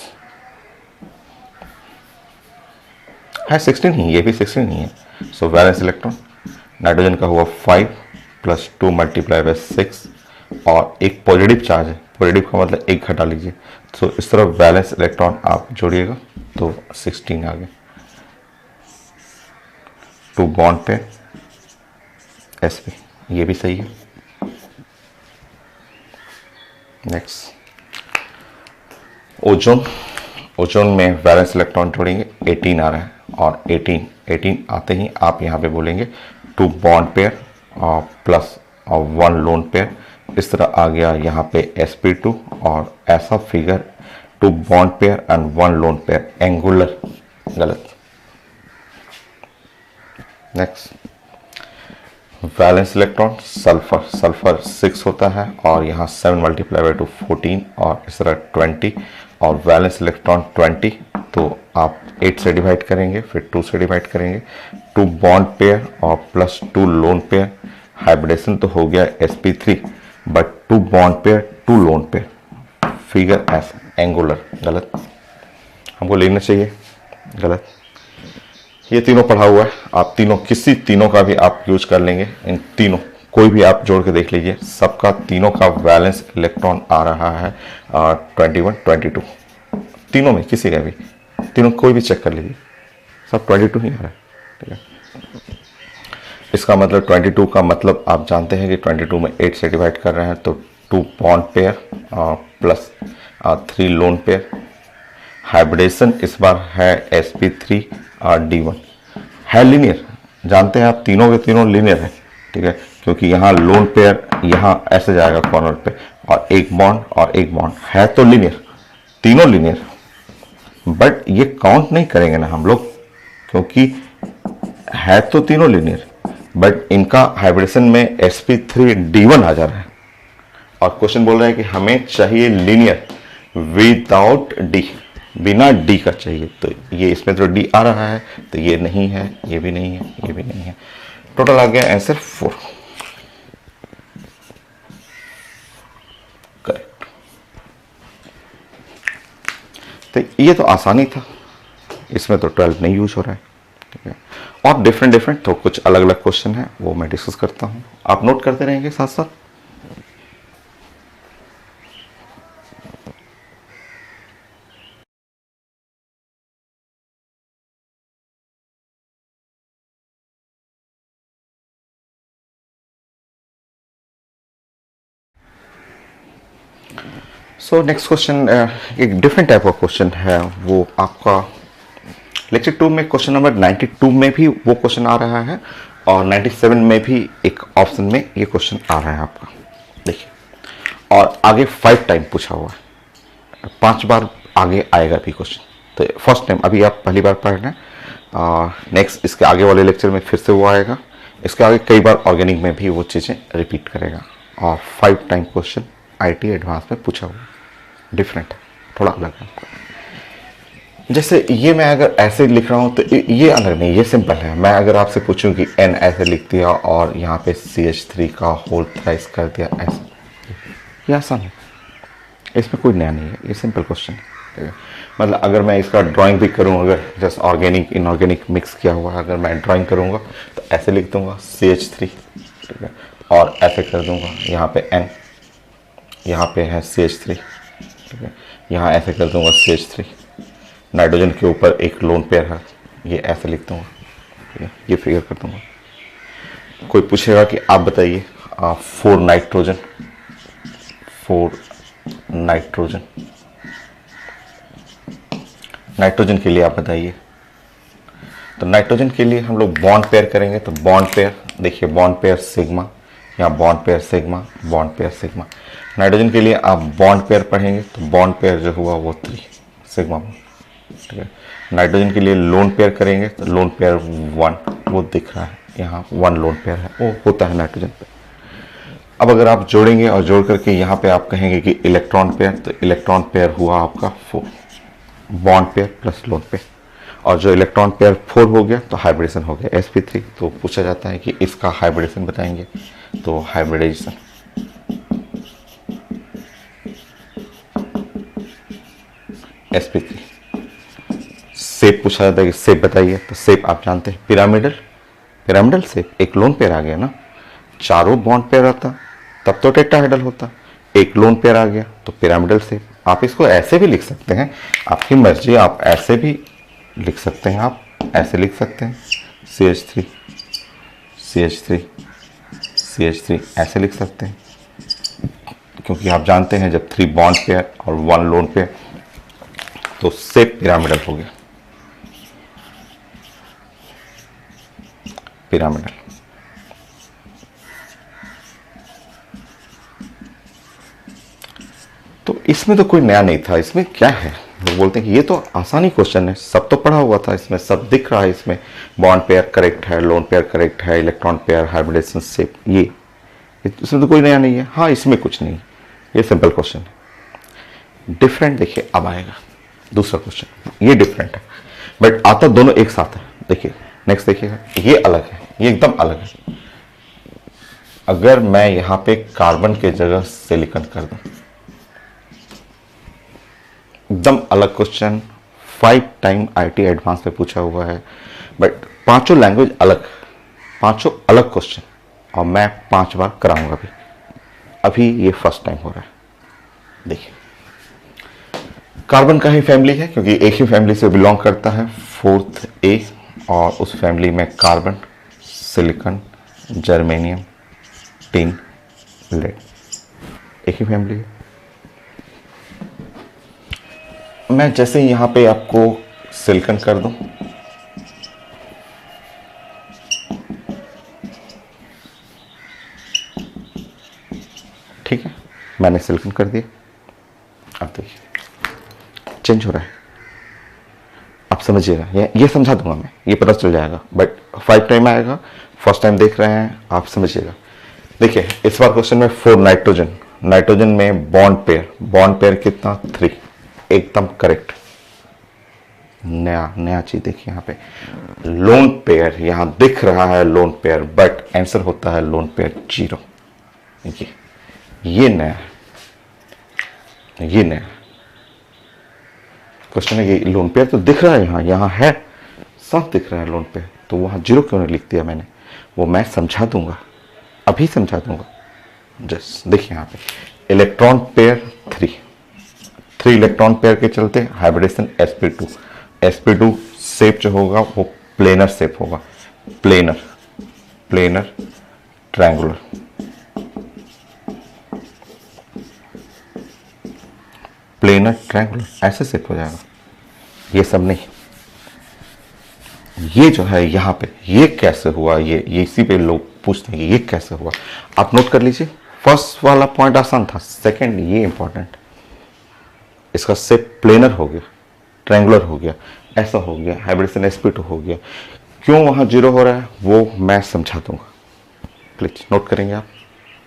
है 16 ही, ये भी 16 ही है। सो वैलेंस इलेक्ट्रॉन नाइट्रोजन का हुआ 5 + 2 × 6, और एक पॉजिटिव चार्ज है, पॉजिटिव का मतलब 1 घटा लीजिए, तो इस तरह वैलेंस इलेक्ट्रॉन आप जोड़िएगा तो 16 आ गए, 2 बॉन्ड पे sp, ये भी सही है। नेक्स्ट, ओजोन में वैलेंस इलेक्ट्रॉन जोड़ेंगे, 18 आ रहा है, और 18 आते ही आप यहाँ पे बोलेंगे 2 बॉन्ड पेयर और प्लस और 1 लोन पेयर, इस तरह आ गया यहाँ पे sp2, और ऐसा figure 2 bond pair and 1 lone pair, angular, गलत। Next, valence electron sulphur, sulphur 6 होता है और यहाँ 7 मल्टीप्लाई बाई 2 14 और इस तरह 20 और वैलेंस इलेक्ट्रॉन 20, तो आप 8 से डिवाइड करेंगे, फिर 2 से डिवाइड करेंगे, 2 बॉन्ड पेयर और प्लस 2 लोन पेयर। हाइब्रिडेशन तो हो गया sp3, but 2 bond pair 2 lone pair, figure ऐसा एंगुलर, गलत, हमको लिखना चाहिए, गलत। ये तीनों पढ़ा हुआ है, आप तीनों किसी तीनों का भी आप यूज कर लेंगे, इन तीनों कोई भी आप जोड़ के देख लीजिए, सबका तीनों का वैलेंस इलेक्ट्रॉन आ रहा है 21 22, तीनों में किसी का भी, तीनों कोई भी चेक कर लीजिए, सब 22 ही आ रहा है, ठीक है। इसका मतलब 22 का मतलब आप जानते हैं कि 22 में 8 से डिवाइड कर रहे हैं, तो 2 bond pair plus 3 lone pair. Hybridisation इस बार है sp3 और d1, है लीनियर, जानते हैं आप तीनों के तीनों लीनियर है, ठीक है, क्योंकि यहाँ लोन पेयर यहाँ ऐसे जाएगा कॉर्नर पे और एक बॉन्ड है, तो लीनियर, तीनों लीनियर, बट ये काउंट नहीं करेंगे ना हम लोग, क्योंकि है तो तीनों लीनियर, बट इनका हाइब्रिडेशन में sp3 d1 आ जा रहा है और क्वेश्चन बोल रहा है कि हमें चाहिए लीनियर विदाउट डी, बिना डी का चाहिए, तो ये इसमें तो डी आ रहा है, तो ये नहीं है, ये भी नहीं है, ये भी नहीं है, टोटल आ गया आंसर 4, करेक्ट। तो ये तो आसानी था, इसमें तो 12 नहीं यूज हो रहा है, ठीक है। और डिफरेंट तो कुछ अलग अलग क्वेश्चन है, वो मैं डिस्कस करता हूँ, आप नोट करते रहेंगे साथ साथ। सो नेक्स्ट क्वेश्चन एक डिफरेंट टाइप ऑफ क्वेश्चन है, वो आपका लेक्चर 2 में क्वेश्चन नंबर 92 में भी वो क्वेश्चन आ रहा है और 97 में भी एक ऑप्शन में ये क्वेश्चन आ रहा है आपका, देखिए, और आगे 5 टाइम पूछा हुआ है, 5 बार आगे आएगा भी क्वेश्चन, तो फर्स्ट टाइम अभी आप पहली बार पढ़ रहे हैं, नेक्स्ट इसके आगे वाले लेक्चर में फिर से वो आएगा, इसके आगे कई बार ऑर्गेनिक में भी वो चीज़ें रिपीट करेगा, और 5 टाइम क्वेश्चन IT एडवांस में पूछा हुआ, डिफरेंट है, थोड़ा अलग है। जैसे ये मैं अगर ऐसे लिख रहा हूँ तो ये अलग नहीं, ये सिंपल है। मैं अगर आपसे पूछूं कि n ऐसे लिख दिया और यहाँ पे CH3 का होल थ्राइस कर दिया ऐसा, ये आसान है, इसमें कोई नया नहीं है, ये सिंपल क्वेश्चन है, ठीक है। मतलब अगर मैं इसका ड्राइंग भी करूँ, अगर जस्ट ऑर्गेनिक इनऑर्गेनिक मिक्स किया हुआ है, अगर मैं ड्राइंग करूँगा तो ऐसे लिख दूंगा CH3, ठीक है, और ऐसे कर दूंगा, यहाँ पे n, यहाँ पे है CH3, ठीक है, यहाँ ऐसे कर दूंगा CH3, नाइट्रोजन के ऊपर एक लोन पेयर है, ये ऐसे लिख दूंगा, ठीक है, ये फिगर कर दूंगा। कोई पूछेगा कि आप बताइए 4 नाइट्रोजन, 4 नाइट्रोजन, नाइट्रोजन के लिए आप बताइए, तो नाइट्रोजन के लिए हम लोग बॉन्ड पेयर करेंगे, तो बॉन्ड पेयर देखिए, बॉन्ड पेयर सिग्मा, यहाँ bond pair sigma, bond pair sigma. Nitrogen के लिए आप बॉन्ड पेयर पढ़ेंगे, तो बॉन्ड पेयर जो हुआ वो 3 सिग्मा, ठीक है। नाइट्रोजन के लिए लोन पेयर करेंगे, तो लोन पेयर 1, वो दिख रहा है यहाँ 1 लोन पेयर है, वो होता है नाइट्रोजन पे। अब अगर आप जोड़ेंगे और जोड़ करके यहाँ पे आप कहेंगे कि इलेक्ट्रॉन पेयर, तो इलेक्ट्रॉन पेयर हुआ आपका 4, bond pair plus lone pair, और जो इलेक्ट्रॉन पेयर 4 हो गया तो हाइब्रिडेशन हो गया sp3। तो पूछा जाता है कि इसका हाइब्रिडेशन बताएंगे, तो हाइब्रिडेशन sp3। शेप पूछा जाता है कि शेप बताइए, तो शेप आप जानते हैं पिरामिडल, पिरामिडल शेप, एक लोन पेयर आ गया ना, चारों बॉन्ड पेयर आता तब तो टेट्राहेड्रल होता, एक लोन पेयर आ गया तो पिरामिडल शेप। आप इसको ऐसे भी लिख सकते हैं, आपकी मर्जी, आप ऐसे भी लिख सकते हैं, आप ऐसे लिख सकते हैं CH3 CH3 CH3 ऐसे लिख सकते हैं, क्योंकि आप जानते हैं जब 3 बॉन्ड पेयर और 1 लोन पेयर तो शेप पिरामिडल हो गया, पिरामिडल। तो इसमें तो कोई नया नहीं था, इसमें क्या है, लोग बोलते हैं कि ये तो आसानी क्वेश्चन है, सब तो पढ़ा हुआ था, इसमें सब दिख रहा है, इसमें बॉन्ड पेयर करेक्ट है, लोन पेयर करेक्ट है, इलेक्ट्रॉन पेयर, हाइब्रिडेशन शेप, ये इसमें तो कोई नया नहीं है। हाँ, इसमें कुछ नहीं, ये सिंपल क्वेश्चन है। डिफरेंट देखिए अब आएगा दूसरा क्वेश्चन, ये डिफरेंट है बट आता दोनों एक साथ है। देखिए नेक्स्ट देखिएगा, ये अलग है, ये एकदम अलग है। अगर मैं यहां पे कार्बन के जगह सिलिकॉन कर दूं, एकदम अलग क्वेश्चन, 5 टाइम आईटी एडवांस में पूछा हुआ है बट पांचों लैंग्वेज अलग, पांचों अलग क्वेश्चन, और मैं 5 बार कराऊंगा अभी ये फर्स्ट टाइम हो रहा है। देखिए कार्बन का ही फैमिली है क्योंकि एक ही फैमिली से बिलोंग करता है, 4th ए, और उस फैमिली में carbon, silicon, germanium, tin, lead, एक ही फैमिली है। मैं जैसे ही यहां पे आपको सिलिकॉन कर दूं, ठीक है, मैंने सिलिकॉन कर दिया। अब देखिए चेंज हो रहा है, आप समझिएगा, ये समझा दूंगा मैं, ये पता चल जाएगा बट 5 टाइम आएगा, फर्स्ट टाइम देख रहे हैं आप समझिएगा। देखिए इस बार क्वेश्चन में 4 नाइट्रोजन, नाइट्रोजन में बॉन्ड पेयर कितना 3, एकदम करेक्ट। नया चीज देखिए यहाँ पे लोन पेयर, यहां दिख रहा है लोन पेयर बट आंसर होता है लोन पेयर 0। देखिए ये नया है, ये नया क्वेश्चन है कि लोन पेयर तो दिख रहा है, यहां है, साफ दिख रहा है लोन पेयर, तो वहां 0 क्यों नहीं लिख दिया मैंने, वो मैं समझा दूंगा, अभी समझा दूंगा। जस्ट देखिए यहाँ पे इलेक्ट्रॉन पेयर 3 इलेक्ट्रॉन पेयर के चलते हाइब्रिडेशन sp2 शेप जो होगा वो प्लेनर शेप होगा, प्लेनर ट्रायंगुलर, प्लेनर ट्रायंगुलर ऐसे शेप हो जाएगा। ये सब नहीं, ये जो है यहाँ पे ये कैसे हुआ, ये इसी पे लोग पूछते हैं कि ये कैसे हुआ। आप नोट कर लीजिए, फर्स्ट वाला पॉइंट आसान था, सेकंड ये इंपॉर्टेंट, इसका शेप प्लेनर हो गया, ट्रायंगुलर हो गया, ऐसा हो गया, हाइब्रिडेशन sp2 हो गया। क्यों वहां 0 हो रहा है वो मैं समझा दूंगा, प्लीज नोट करेंगे आप,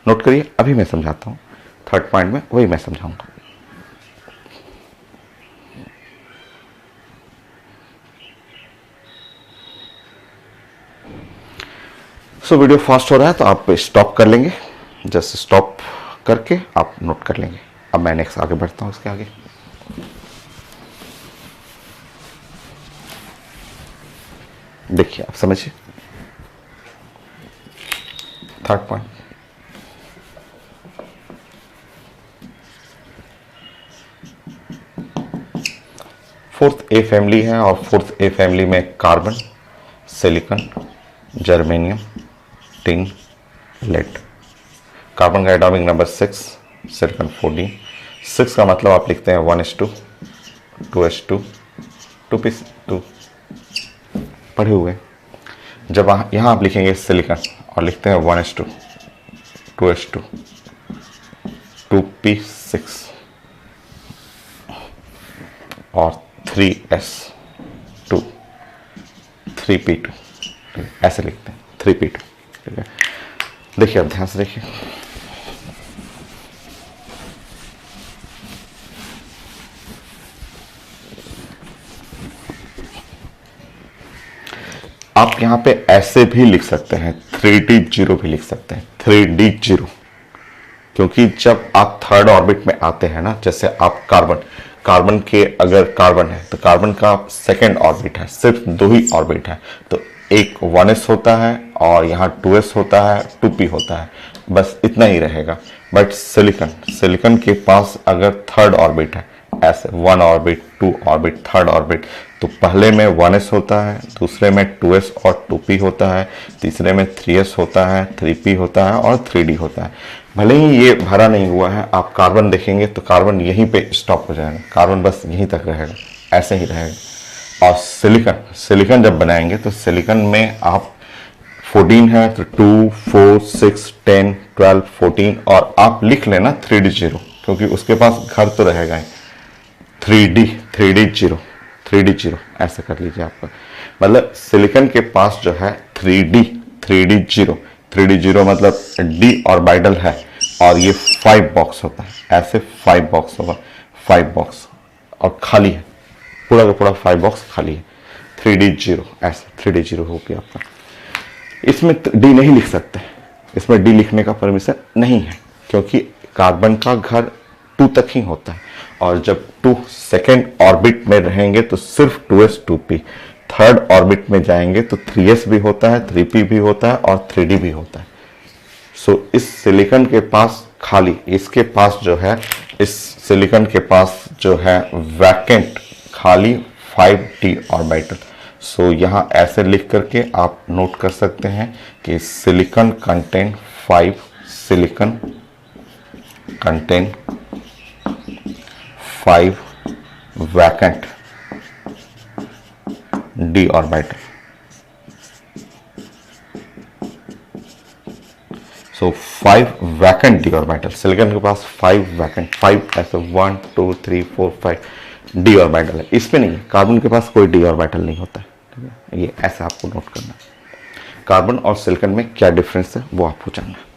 नोट करिए, अभी मैं समझाता हूं, थर्ड पॉइंट में वही मैं समझाऊंगा। सो वीडियो फास्ट हो रहा है तो आप स्टॉप कर लेंगे, जस्ट स्टॉप करके आप नोट कर लेंगे। अब मैं नेक्स्ट आगे बढ़ता हूं, इसके आगे देखिए, आप समझिए third point, fourth A family है और फोर्थ ए फैमिली में carbon, silicon, germanium, tin, lead. Carbon का एटॉमिक नंबर 6, सिलिकॉन 14। 6 का मतलब आप लिखते हैं 1s2, 2s2, 2p2, पढ़े हुए। जब यहाँ आप लिखेंगे सिलिकॉन और लिखते हैं 1s2, 2s2, 2p6 और 3s2, 3p2, ऐसे लिखते हैं 3p2, ठीक है। देखिए अब ध्यान से देखिए, आप यहां पे ऐसे भी लिख सकते हैं, 3d0 भी लिख सकते हैं, 3d0, क्योंकि जब आप थर्ड ऑर्बिट में आते हैं ना, जैसे आप कार्बन के अगर कार्बन है तो कार्बन का सेकंड ऑर्बिट है, सिर्फ 2 ही ऑर्बिट है, तो एक 1s होता है और यहाँ 2s होता है, 2p होता है, बस इतना ही रहेगा। बट सिलिकॉन के पास अगर थर्ड ऑर्बिट है, ऐसे 1 ऑर्बिट, 2 ऑर्बिट, थर्ड ऑर्बिट, तो पहले में 1s होता है, दूसरे में 2s और 2p होता है, तीसरे में 3s होता है, 3p होता है और 3d होता है। भले ही ये भरा नहीं हुआ है, आप कार्बन देखेंगे तो कार्बन यहीं पे स्टॉप हो जाएगा, कार्बन बस यहीं तक रहेगा, ऐसे ही रहेगा। और सिलिकॉन जब बनाएंगे तो सिलिकॉन में आप 14 है तो 2, 4, 6, 10, 12, 14 और आप लिख लेना 3d0, क्योंकि उसके पास घर तो रहेगा ही, 3D 0 ऐसे कर लीजिए आपका, मतलब सिलिकॉन के पास जो है 3D 0 मतलब d ऑर्बिटल है और ये 5 बॉक्स होता है, ऐसे 5 बॉक्स होगा, 5 बॉक्स और खाली है, पूरा का पूरा 5 बॉक्स खाली है, 3D 0 ऐसे 3D 0 हो गया आपका। इसमें डी नहीं लिख सकते, इसमें डी लिखने का परमिशन नहीं है, क्योंकि कार्बन का घर 2 तक ही होता है और जब 2 सेकेंड ऑर्बिट में रहेंगे तो सिर्फ 2s 2p, थर्ड ऑर्बिट में जाएंगे तो 3s भी होता है, 3p भी होता है और 3d भी होता है। सो इस सिलिकॉन के पास खाली, इसके पास जो है, इस सिलिकॉन के पास जो है वैकेंट खाली 5d ऑर्बिटल। सो यहाँ ऐसे लिख करके आप नोट कर सकते हैं कि silicon contain 5, silicon contain 5 vacant d orbital. So 5 vacant d orbital, silicon के पास 5 वैकेंट, 5 ऐसे 1 2 3 4 5 d ऑर्बिटल है। इसमें नहीं, कार्बन के पास कोई d ऑर्बिटल नहीं होता है, ठीक है, ये ऐसे आपको नोट करना है। कार्बन और सिलिकॉन में क्या डिफरेंस है वो आपको जानना है।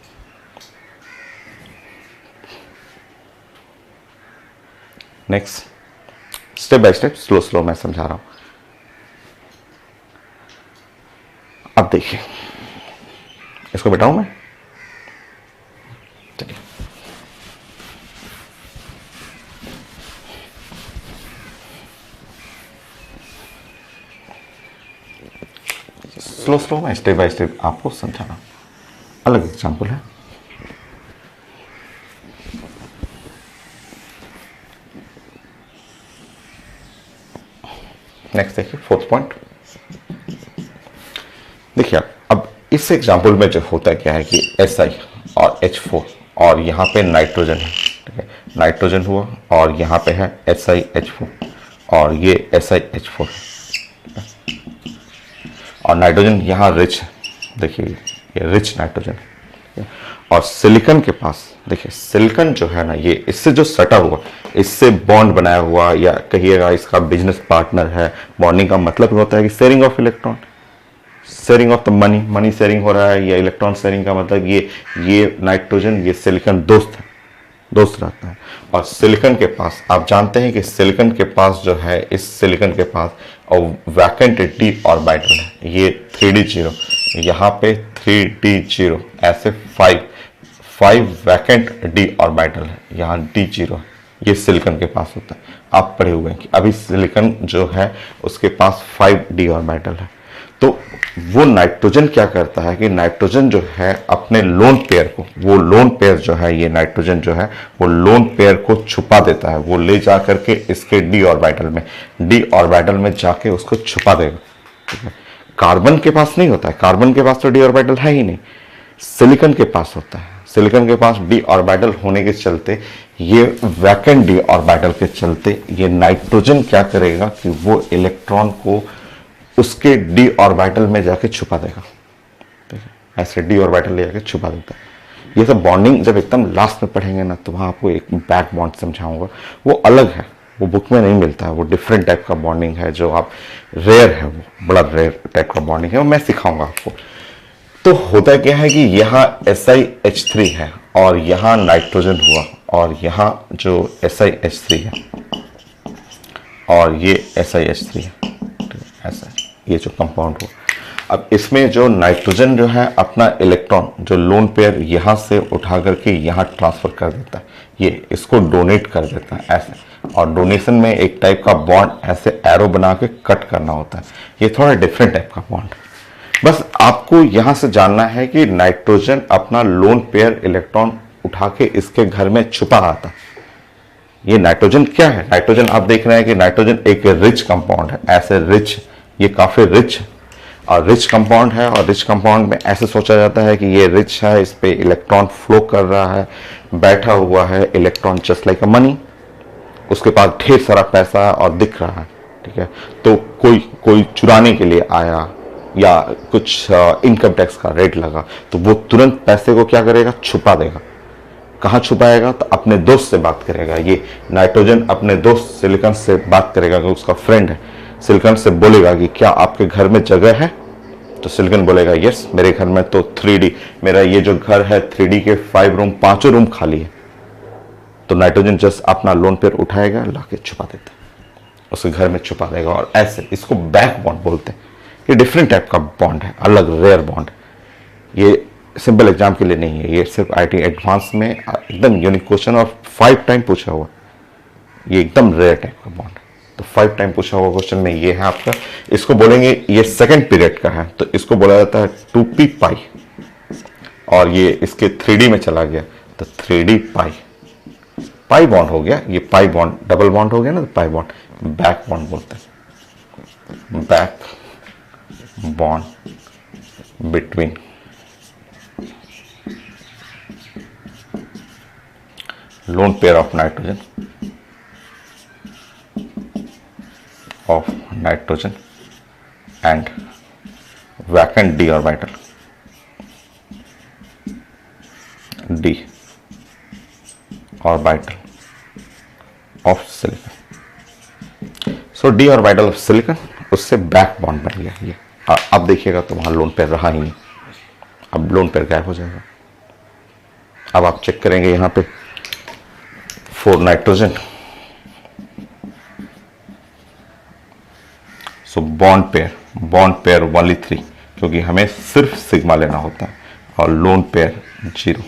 Next, step by step, slow मैं समझा रहा हूं। अब देखिए, इसको बिठाऊं मैं, चलिए स्लो मैं स्टेप बाय स्टेप आपको समझा रहा हूं। अलग एग्जांपल है, नेक्स्ट देखिए, 4th पॉइंट। देखिए अब इस एग्जांपल में जो होता है क्या है कि Si और H4 और यहाँ पे नाइट्रोजन है, ठीक है, नाइट्रोजन हुआ और यहाँ पे है SiH4 और ये SiH4 और नाइट्रोजन यहाँ रिच है, देखिए ये रिच नाइट्रोजन है। और सिलिकॉन के पास देखिए, सिलिकॉन जो है ना, ये इससे जो सटा हुआ, इससे बॉन्ड बनाया हुआ, या कहिएगा इसका बिजनेस पार्टनर है। बॉन्डिंग का मतलब होता है कि sharing of electron, sharing of the money sharing हो रहा है, या इलेक्ट्रॉन शेयरिंग का मतलब ये नाइट्रोजन, ये सिलिकॉन दोस्त रहता है। और सिलिकॉन के पास आप जानते हैं कि सिलिकॉन के पास जो है, इस सिलिकॉन के पास और वैकेंट d ऑर्बिटल है, ये 3D 0, यहाँ पे 3D 0 ऐसे 5 वैकेंट d ऑर्बिटल है, यहाँ d0 है, ये सिलिकॉन के पास होता है। आप पढ़े हुए हैं कि अभी सिलिकॉन जो है उसके पास 5d ऑर्बिटल है। तो वो नाइट्रोजन क्या करता है कि नाइट्रोजन जो है अपने लोन पेयर को, वो लोन पेयर जो है, ये नाइट्रोजन जो है वो लोन पेयर को छुपा देता है, वो ले जा करके इसके d ऑर्बिटल में जाके उसको छुपा देगा, ठीक है। कार्बन के पास नहीं होता है, कार्बन के पास तो d ऑर्बिटल है ही नहीं, सिलिकॉन के पास होता है। सिलिकॉन के पास d ऑर्बिटल होने के चलते, ये वैकेंट d ऑर्बिटल के चलते, ये नाइट्रोजन क्या करेगा कि वो इलेक्ट्रॉन को उसके d ऑर्बिटल में जाके छुपा देगा, ठीक है, ऐसे d ऑर्बिटल ले जाके छुपा देता है। ये सब बॉन्डिंग जब एकदम लास्ट में पढ़ेंगे ना, तो वहां आपको एक बैक बॉन्ड समझाऊंगा, वो अलग है, वो बुक में नहीं मिलता है, वो डिफरेंट टाइप का बॉन्डिंग है, जो आप रेयर है, वो बड़ा रेयर टाइप का बॉन्डिंग है, वो मैं सिखाऊंगा आपको। तो होता क्या है कि यहाँ SiH3 है और यहाँ नाइट्रोजन हुआ और यहाँ जो SiH3 है और ये SiH3 है, ऐसा ये जो कंपाउंड हो। अब इसमें जो नाइट्रोजन जो है अपना इलेक्ट्रॉन, जो लोन पेयर यहाँ से उठा करके यहाँ ट्रांसफर कर देता है, ये इसको डोनेट कर देता है ऐसे। और डोनेशन में एक टाइप का बॉन्ड ऐसे एरो बना के कट करना होता है, ये थोड़ा डिफरेंट टाइप का बॉन्ड। बस आपको यहाँ से जानना है कि नाइट्रोजन अपना लोन पेयर इलेक्ट्रॉन उठा के इसके घर में छुपा आता है। ये नाइट्रोजन क्या है? नाइट्रोजन आप देख रहे हैं कि नाइट्रोजन एक रिच कंपाउंड है, ऐसे रिच, ये काफी रिच और रिच कंपाउंड है। और रिच कंपाउंड में ऐसे सोचा जाता है कि ये रिच है, इस पे इलेक्ट्रॉन फ्लो कर रहा है, बैठा हुआ है electron just like a money, उसके पास ढेर सारा पैसा और दिख रहा है, ठीक है। तो कोई चुराने के लिए आया या कुछ इनकम टैक्स का रेट लगा तो वो तुरंत पैसे को क्या करेगा, छुपा देगा। कहाँ छुपाएगा? तो अपने दोस्त से बात करेगा। ये नाइट्रोजन अपने दोस्त सिलिकॉन से बात करेगा, कि उसका फ्रेंड है। सिलिकॉन से बोलेगा कि क्या आपके घर में जगह है? तो सिलिकॉन बोलेगा यस, मेरे घर में तो 3D, मेरा ये जो घर है 3D के 5 रूम, 5 रूम खाली है। तो नाइट्रोजन जस्ट अपना लोन पेयर उठाएगा, लाके छुपा देता है, उसके घर में छुपा देगा। और ऐसे इसको बैक बॉन्ड बोलते हैं। ये डिफरेंट टाइप का बॉन्ड है, अलग रेयर बॉन्ड। ये सिंपल एग्जाम के लिए नहीं है, ये सिर्फ आईटी एडवांस में एकदम यूनिक क्वेश्चन और 5 टाइम पूछा हुआ। ये एकदम रेयर टाइप का बॉन्ड है। तो 5 टाइम पूछा हुआ क्वेश्चन में ये है आपका। इसको बोलेंगे, ये सेकंड पीरियड का है, तो इसको बोला जाता है 2p पाई। और ये इसके 3D में चला गया तो 3D पाई। पाई बॉन्ड हो गया, ये पाई बॉन्ड डबल बॉन्ड हो गया ना, तो पाई बॉन्ड। बैक बॉन्ड बोलते हैं, back bond between lone pair of nitrogen and vacant d orbital of silicon. So d orbital of silicon उससे बैक बॉन्ड बन गया ये। अब देखिएगा तो वहां लोन पेयर रहा ही नहीं, अब लोन पेयर गायब हो जाएगा। अब आप चेक करेंगे यहां पे 4 nitrogen, so bond pair only 3, क्योंकि हमें सिर्फ सिग्मा लेना होता है, और लोन पेयर 0।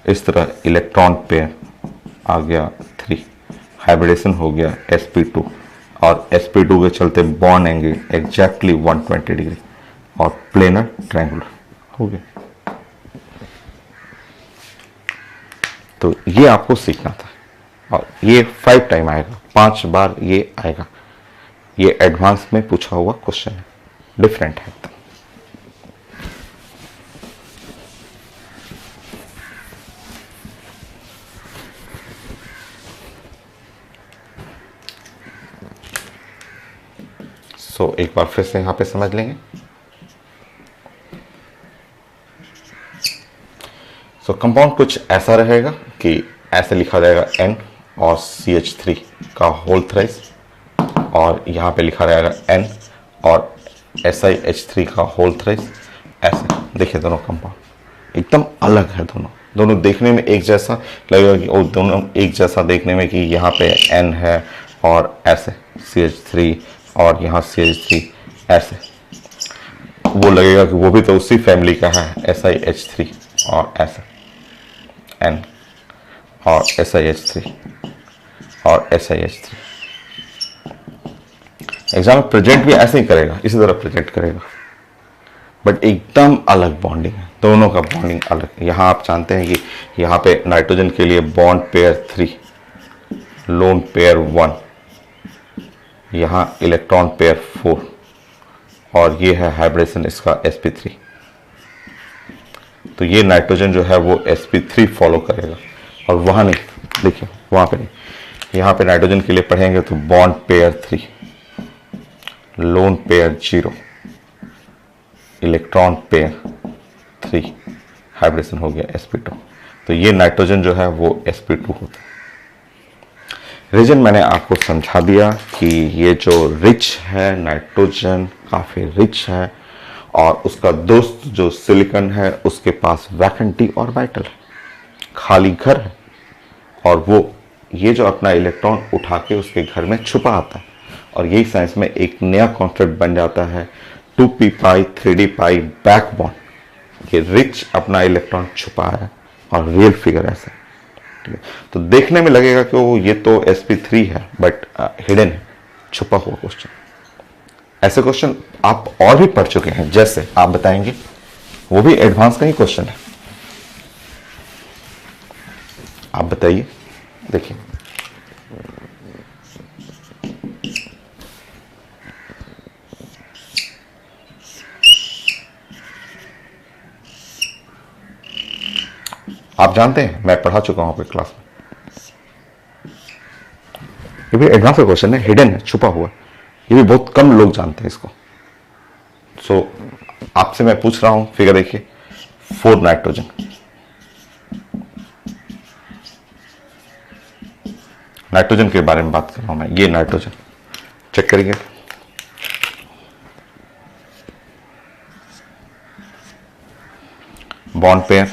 इस तरह इलेक्ट्रॉन पेयर आ गया 3, हाइब्रिडेशन हो गया sp2, और sp2 के चलते बॉन्ड एंगल एग्जैक्टली 120 डिग्री और प्लेनर ट्रायंगुलर हो गया। तो ये आपको सीखना था, और ये 5 टाइम आएगा, 5 बार ये आएगा। ये एडवांस में पूछा हुआ क्वेश्चन है, डिफरेंट है एकदम। सो एक बार फिर से यहां पे समझ लेंगे। सो कंपाउंड कुछ ऐसा रहेगा कि ऐसे लिखा जाएगा N और CH3 का होल थ्राइस, और यहाँ पे लिखा रहेगा N और SiH3 का होल थ्राइस। ऐसे देखिए दोनों कंपाउंड एकदम अलग है, दोनों देखने में एक जैसा लगेगा कि वो दोनों एक जैसा देखने में, कि यहाँ पे N है और ऐसे CH3 और यहाँ CH3, ऐसे वो लगेगा कि वो भी तो उसी फैमिली का है, SiH3 और ऐसे N और SiH3 और SiH3। एग्जाम में प्रेजेंट भी ऐसे ही करेगा, इसी तरह प्रेजेंट करेगा, बट एकदम अलग बॉन्डिंग है, दोनों का बॉन्डिंग अलग है। यहाँ आप जानते हैं कि यहाँ पे नाइट्रोजन के लिए बॉन्ड पेयर 3, लोन पेयर 1, यहाँ इलेक्ट्रॉन पेयर 4, और ये है हाइब्रिडेशन इसका sp3। तो ये नाइट्रोजन जो है वो sp3 फॉलो करेगा, और वहाँ नहीं, देखिए वहाँ पे नहीं, यहाँ पे नाइट्रोजन के लिए पढ़ेंगे तो bond pair 3, lone pair 0, electron pair 3, hybridisation हो गया sp2। तो ये नाइट्रोजन जो है वो sp2 होता है। रीजन मैंने आपको समझा दिया कि ये जो रिच है, नाइट्रोजन काफ़ी रिच है, और उसका दोस्त जो सिलिकॉन है उसके पास वैकेंट d ऑर्बिटल है, खाली घर है, और वो ये जो अपना इलेक्ट्रॉन उठा के उसके घर में छुपा आता है। और यही साइंस में एक नया कॉन्सेप्ट बन जाता है 2p पाई 3d पाई बैक बॉन्ड। ये रिच अपना इलेक्ट्रॉन छुपा है और रियल फिगर ऐसा, ठीक है। तो देखने में लगेगा कि वो ये तो sp3 है, बट हिडन है, छुपा हुआ क्वेश्चन। ऐसे क्वेश्चन आप और भी पढ़ चुके हैं, जैसे आप बताएंगे, वो भी एडवांस का ही क्वेश्चन है। आप बताइए, देखिए आप जानते हैं, मैं पढ़ा चुका हूं आपके क्लास में। ये भी एडवांस का क्वेश्चन है, हिडन है, छुपा हुआ, ये भी बहुत कम लोग जानते हैं इसको। सो आपसे मैं पूछ रहा हूं, फिगर देखिए, 4 नाइट्रोजन, नाइट्रोजन के बारे में बात कर रहा हूं मैं। ये नाइट्रोजन चेक करेंगे, bond pair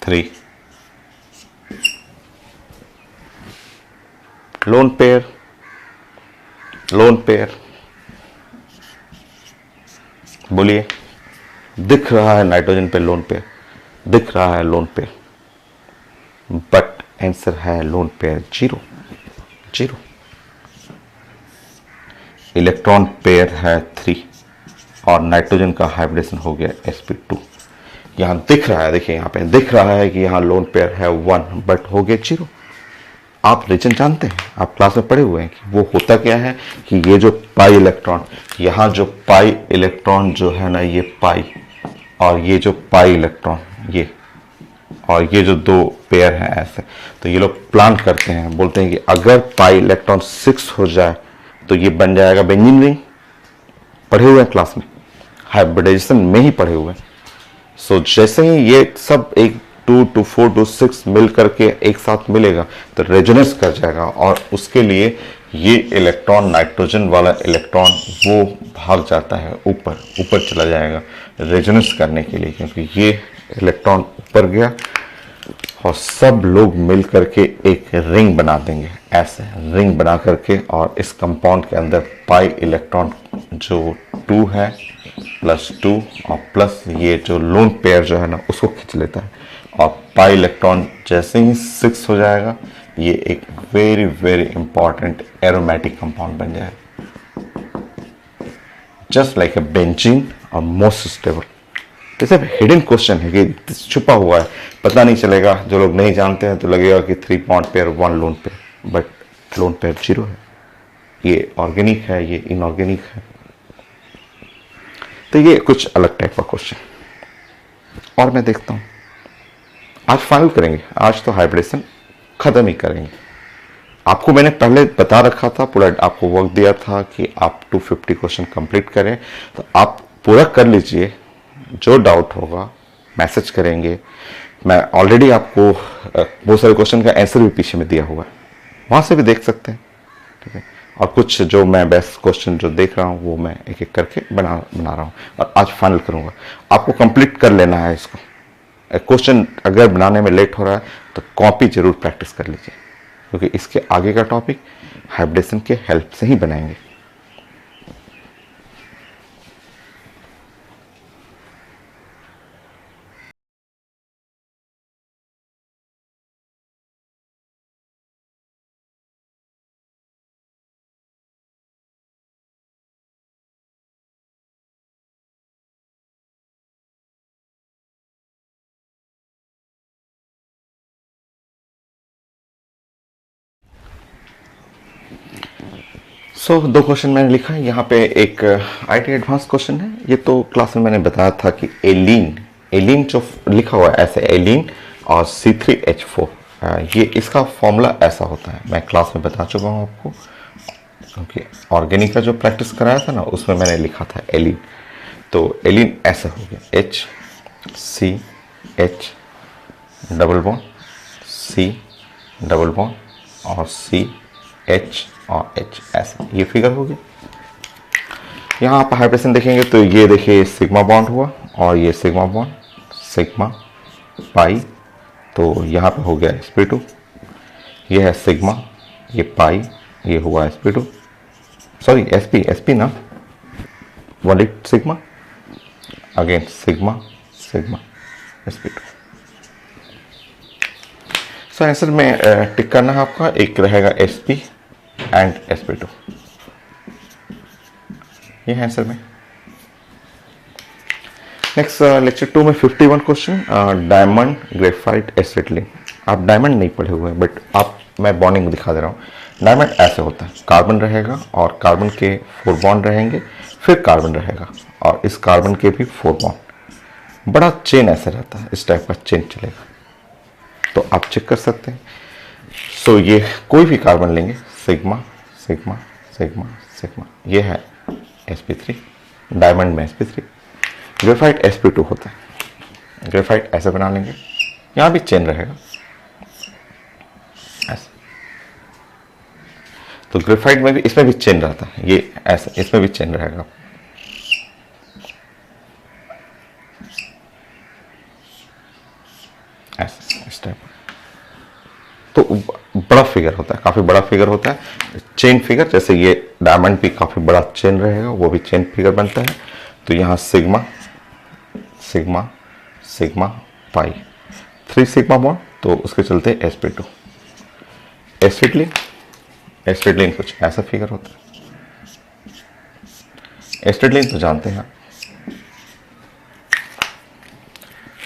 3, lone pair, lone pair, बोलिए दिख रहा है नाइट्रोजन पे लोन पेयर, दिख रहा है लोन पेयर, बट आंसर है लोन पेयर 0 0। इलेक्ट्रॉन पेयर है 3 और नाइट्रोजन का हाइब्रिडेशन हो गया sp2। यहां दिख रहा है, देखिए यहां पे दिख रहा है कि यहां लोन पेयर है 1 बट हो गया 0। आप रीजन जानते हैं, आप क्लास में पढ़े हुए हैं कि वो होता क्या है कि ये जो पाई इलेक्ट्रॉन, यहाँ जो पाई इलेक्ट्रॉन जो है ना, ये पाई और ये जो पाई इलेक्ट्रॉन ये, और ये जो दो पेयर हैं ऐसे, तो ये लोग प्लान करते हैं, बोलते हैं कि अगर पाई इलेक्ट्रॉन 6 हो जाए तो ये बन जाएगा बेंजीन रिंग। पढ़े हुए हैं क्लास में, हाइब्रिडाइजेशन में ही पढ़े हुए हैं। सो जैसे ही ये सब एक 2 to 4 to 6 मिल करके एक साथ मिलेगा तो रेजोनेंस कर जाएगा, और उसके लिए ये इलेक्ट्रॉन, नाइट्रोजन वाला इलेक्ट्रॉन वो भाग जाता है ऊपर, ऊपर चला जाएगा रेजोनेंस करने के लिए, क्योंकि ये इलेक्ट्रॉन ऊपर गया और सब लोग मिल करके एक रिंग बना देंगे, ऐसे रिंग बना करके, और इस कंपाउंड के अंदर पाई इलेक्ट्रॉन जो 2 है +2 और प्लस ये जो लोन पेयर जो है ना उसको खींच लेता है, और पाई इलेक्ट्रॉन जैसे ही 6 हो जाएगा ये एक very very important aromatic compound बन जाएगा, जस्ट लाइक ए बेंजीन और मोस्ट स्टेबल। जैसे हिडन क्वेश्चन है कि छुपा हुआ है, पता नहीं चलेगा, जो लोग नहीं जानते हैं तो लगेगा कि 3 bond pair 1 lone pair, but loan pair 0 है। ये ऑर्गेनिक है, ये इनऑर्गेनिक है। तो ये कुछ अलग टाइप का क्वेश्चन। और मैं देखता हूं आज फाइनल करेंगे, आज तो हाइब्रिडेशन खत्म ही करेंगे। आपको मैंने पहले बता रखा था, पूरा आपको वर्क दिया था कि आप 250 क्वेश्चन कंप्लीट करें, तो आप पूरा कर लीजिए। जो डाउट होगा मैसेज करेंगे, मैं ऑलरेडी आपको बहुत सारे क्वेश्चन का आंसर भी पीछे में दिया हुआ है, वहां से भी देख सकते हैं, ठीक है। और कुछ जो मैं बेस्ट क्वेश्चन जो देख रहा हूँ वो मैं एक एक करके बना रहा हूँ, और आज फाइनल करूँगा। आपको कंप्लीट कर लेना है इसको। क्वेश्चन अगर बनाने में लेट हो रहा है तो कॉपी जरूर प्रैक्टिस कर लीजिए, क्योंकि इसके आगे का टॉपिक हाइब्रिडेशन के हेल्प से ही बनाएंगे। दो क्वेश्चन मैंने लिखा है यहाँ पे। एक आईटी एडवांस क्वेश्चन है, ये तो क्लास में मैंने बताया था कि एलीन जो लिखा हुआ है ऐसे, एलीन और C3H4, ये इसका फॉर्मूला ऐसा होता है। मैं क्लास में बता चुका हूँ आपको, क्योंकि ऑर्गेनिक का जो प्रैक्टिस कराया था ना उसमें मैंने लिखा था एलीन। तो एलीन ऐसा हो गया HCH double bond C double bond और CH और H, ऐसे ये फिगर हो गया। यहाँ आप हाइब्रिडेशन देखेंगे तो ये देखिए सिग्मा बॉन्ड हुआ और ये सिग्मा बॉन्ड सिग्मा पाई, तो यहाँ पे हो गया sp2। ये है सिग्मा, ये पाई, ये हुआ sp2, सॉरी sp ना, 1 sigma again sigma sigma sp2। So answer में टिक करना है आपका, एक रहेगा sp एंड sp2, ये है आंसर में। नेक्स्ट लेक्चर 2 में 51 क्वेश्चन, डायमंड ग्रेफाइट एसिटिलीन। आप डायमंड नहीं पढ़े हुए हैं, बट मैं बॉन्डिंग दिखा दे रहा हूँ। डायमंड ऐसे होता है, कार्बन रहेगा और कार्बन के 4 बॉन्ड रहेंगे, फिर कार्बन रहेगा और इस कार्बन के भी 4 बॉन्ड, बड़ा चेन ऐसे रहता है, इस टाइप का चेन चलेगा, तो आप चेक कर सकते हैं। सो ये कोई भी कार्बन लेंगे, सिग्मा सिग्मा सिग्मा सिग्मा, ये है sp3, डायमंड में sp3। ग्रेफाइट sp2 होता है, ग्रेफाइट ऐसे बना लेंगे, यहाँ भी चेन रहेगा ऐसे, तो ग्रेफाइट में भी, इसमें भी चेन रहता है, ये ऐसा, इसमें भी चेन रहेगा। ऐसा इस टाइप, तो बड़ा फिगर होता है, काफी बड़ा फिगर होता है, चेन फिगर। जैसे ये डायमंड भी काफी बड़ा चेन रहेगा, वो भी चेन फिगर बनता है। तो यहाँ sigma sigma sigma pi, 3 sigma bond, तो उसके चलते sp2। एसिटिलीन कुछ ऐसा फिगर होता है। एसिटिलीन तो जानते हैं,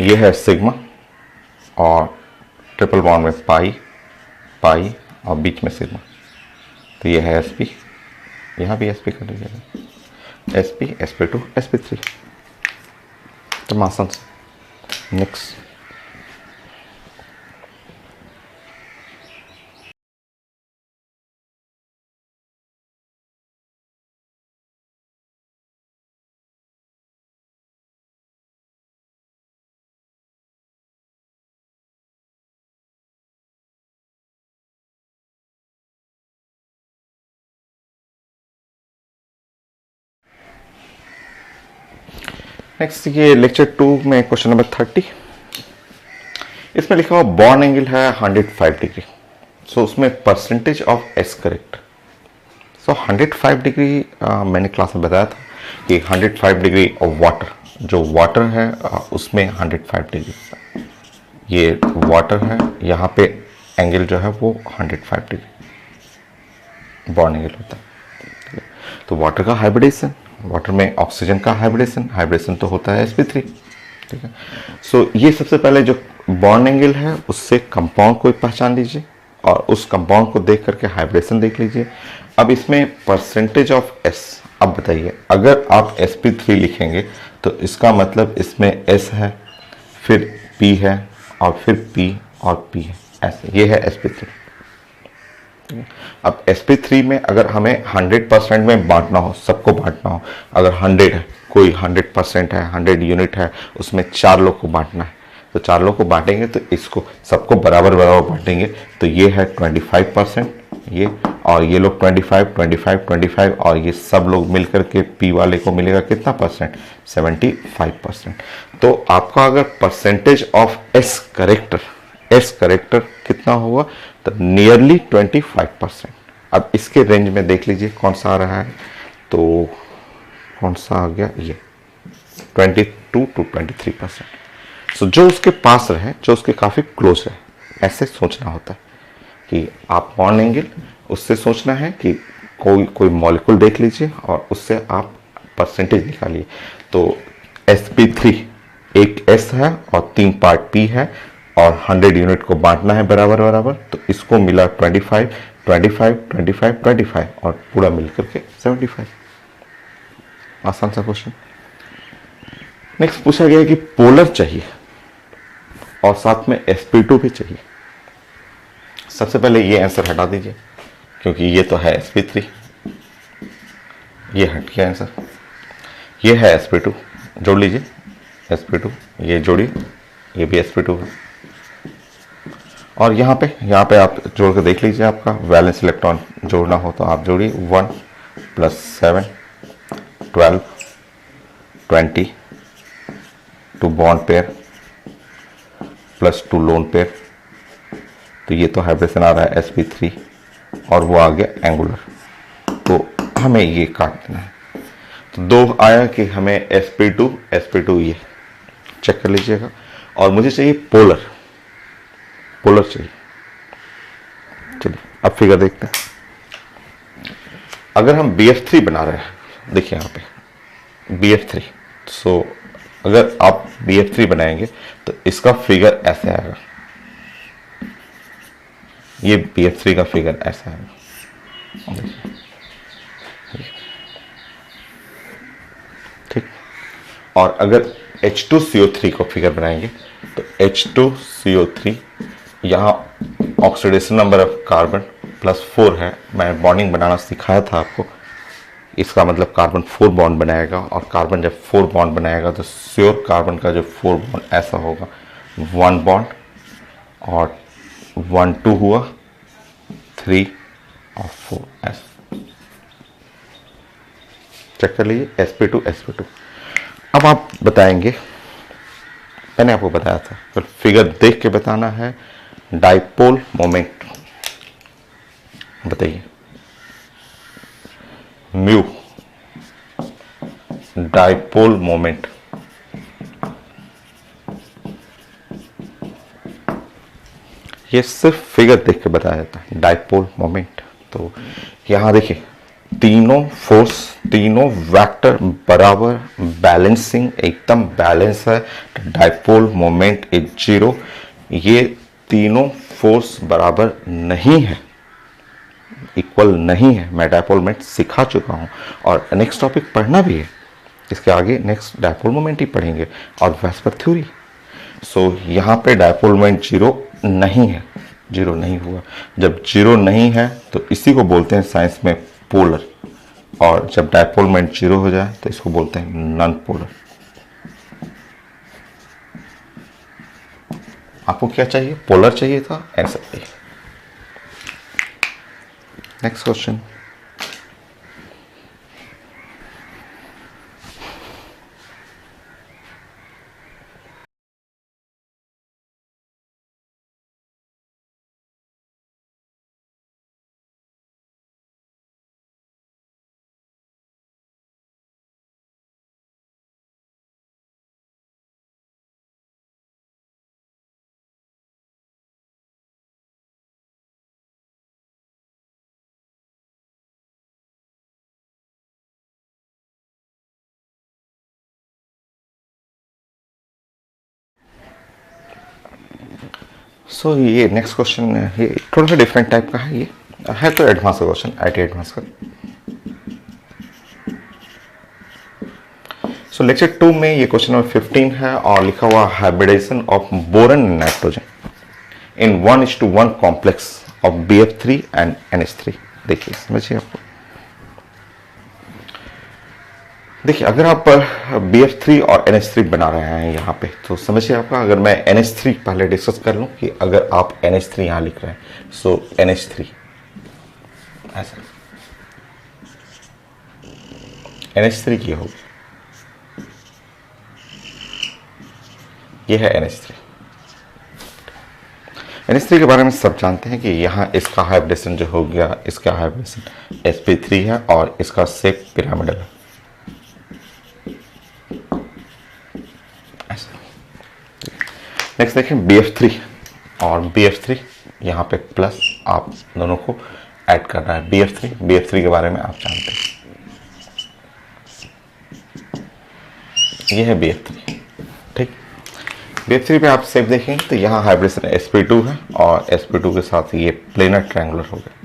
ये है सिग्मा और ट्रिपल बॉन्ड में पाई पाई और बीच में सिग्मा, तो ये है sp, यहाँ भी sp कर लीजिएगा, sp sp2 sp3। तो आसान से नेक्स्ट। नेक्स्ट ये लेक्चर 2 में क्वेश्चन नंबर 30, इसमें लिखा हुआ बॉन्ड एंगल है 105 डिग्री। सो उसमें percentage of S correct. So 105 degree मैंने क्लास में बताया था कि 105 डिग्री ऑफ वाटर, जो वाटर है उसमें 105 डिग्री, ये वाटर है, यहाँ पे एंगल जो है वो 105 डिग्री बॉन्ड एंगल होता है। तो वाटर का हाइब्रिडेशन, वाटर में ऑक्सीजन का हाइब्रिडेशन तो होता है sp3, ठीक है। सो ये सबसे पहले जो बॉन्ड एंगल है उससे कंपाउंड को पहचान लीजिए और उस कंपाउंड को देख करके हाइब्रिडेशन देख लीजिए। अब इसमें परसेंटेज ऑफ s, अब बताइए अगर आप sp3 लिखेंगे तो इसका मतलब इसमें s है, फिर p है और फिर p और p है, ऐसे ये है sp3। अब sp3 में अगर हमें 100% में बांटना हो, सबको बांटना हो, अगर 100 है, कोई 100% है, 100 यूनिट है, उसमें 4 लोग को बांटना है, तो 4 लोग को बांटेंगे तो इसको सबको बराबर बराबर बांटेंगे, तो ये है 25%, ये और ये लोग 25 25 25 और ये सब लोग मिलकर के p वाले को मिलेगा कितना परसेंट, 75%। तो आपका अगर परसेंटेज ऑफ s करेक्टर कितना होगा, तो नियरली 25%। अब इसके रेंज में देख लीजिए कौन सा आ रहा है, तो कौन सा आ गया, ये 22 to 23%। सो जो उसके पास रहे, जो उसके काफ़ी क्लोज है, ऐसे सोचना होता है कि आप बॉन्ड एंगल, उससे सोचना है कि कोई मॉलिक्यूल देख लीजिए और उससे आप परसेंटेज निकालिए। तो sp3 एक s है और 3 पार्ट p है और 100 यूनिट को बांटना है बराबर बराबर, तो इसको मिला 25 25 25 25 और पूरा मिलकर के 75। आसान सा क्वेश्चन। नेक्स्ट पूछा गया कि पोलर चाहिए और साथ में sp2 भी चाहिए। सबसे पहले ये आंसर हटा दीजिए क्योंकि ये तो है sp3, ये हट गया आंसर, ये है sp2, जोड़ लीजिए sp2, ये जोड़िए, ये भी sp2 है। और यहाँ पे आप जोड़ के देख लीजिए, आपका वैलेंस इलेक्ट्रॉन जोड़ना हो तो आप जोड़िए 1 + 7 12 20 2 bond pair plus 2 lone pair, तो ये तो हाइब्रिडेशन आ रहा है sp3 और वो आ गया एंगुलर, तो हमें ये काट देना है। तो 2 आया कि हमें sp2 ये चेक कर लीजिएगा, और मुझे चाहिए पोलर चाहिए। चलिए अब फिगर देखते हैं। अगर हम BF3 बना रहे हैं, देखिए यहाँ पे BF3, सो अगर आप BF3 बनाएंगे तो इसका फिगर ऐसे आएगा, ये BF3 का फिगर ऐसा आएगा, ठीक। और अगर H2CO3 को फिगर बनाएंगे तो H2CO3, यहाँ ऑक्सीडेशन नंबर ऑफ कार्बन +4 है, मैंने बॉन्डिंग बनाना सिखाया था आपको, इसका मतलब कार्बन 4 बॉन्ड बनाएगा, और कार्बन जब 4 बॉन्ड बनाएगा तो श्योर कार्बन का जो 4 बॉन्ड ऐसा होगा, 1 बॉन्ड और 1 2 हुआ, 3 और 4s। चेक कर लीजिए sp2 sp2। अब आप बताएंगे, मैंने आपको बताया था तो फिगर देख के बताना है, डाइपोल मोमेंट बताइए। म्यू डाइपोल मोमेंट, ये सिर्फ फिगर देख के बताया जाता है डाइपोल मोमेंट। तो यहां देखिए तीनों फोर्स, तीनों वेक्टर बराबर बैलेंसिंग, एकदम बैलेंस है। Dipole moment is 0। ये तीनों फोर्स बराबर नहीं है, इक्वल नहीं है। मैं डाइपोल मोमेंट सिखा चुका हूं और नेक्स्ट टॉपिक पढ़ना भी है, इसके आगे नेक्स्ट डाइपोल मोमेंट ही पढ़ेंगे और वेस्पर थ्योरी। सो यहाँ पे डाइपोल मोमेंट 0 नहीं है, 0 नहीं हुआ। जब 0 नहीं है तो इसी को बोलते हैं साइंस में पोलर, और जब डाइपोल मोमेंट 0 हो जाए तो इसको बोलते हैं नॉन पोलर। आपको क्या चाहिए? पोलर चाहिए था, आंसर चाहिए। नेक्स्ट क्वेश्चन, सो ये नेक्स्ट क्वेश्चन ये थोड़ा सा डिफरेंट टाइप का है। ये है तो एडवांस का क्वेश्चन, आईटी एडवांस का। सो लेक्चर 2 में ये क्वेश्चन नंबर 15 है और लिखा हुआ hybridisation of boron and nitrogen in 1:1 complex of BF3 and NH3। देखिए समझिए आपको, देखिए अगर आप BF3 और NH3 बना रहे हैं यहाँ पे तो समझिए आपका, अगर मैं NH3 पहले डिस्कस कर लूँ कि अगर आप NH3 यहाँ लिख रहे हैं, सो NH3 ऐसा, NH3 की होगी, ये है NH3। NH3 के बारे में सब जानते हैं कि यहाँ इसका हाइब्रिडेशन जो हो गया, इसका हाइब्रिडेशन sp3 है और इसका शेप पिरामिडल है। नेक्स्ट देखें BF3 और BF3, यहाँ पे प्लस आप दोनों को ऐड करना है। BF3 के बारे में आप जानते हैं, ये है BF3। ठीक, BF3 पे आप शेप देखेंगे तो यहाँ हाइब्रिडेशन sp2 है और sp2 के साथ ये प्लेनर ट्रायंगुलर हो गया।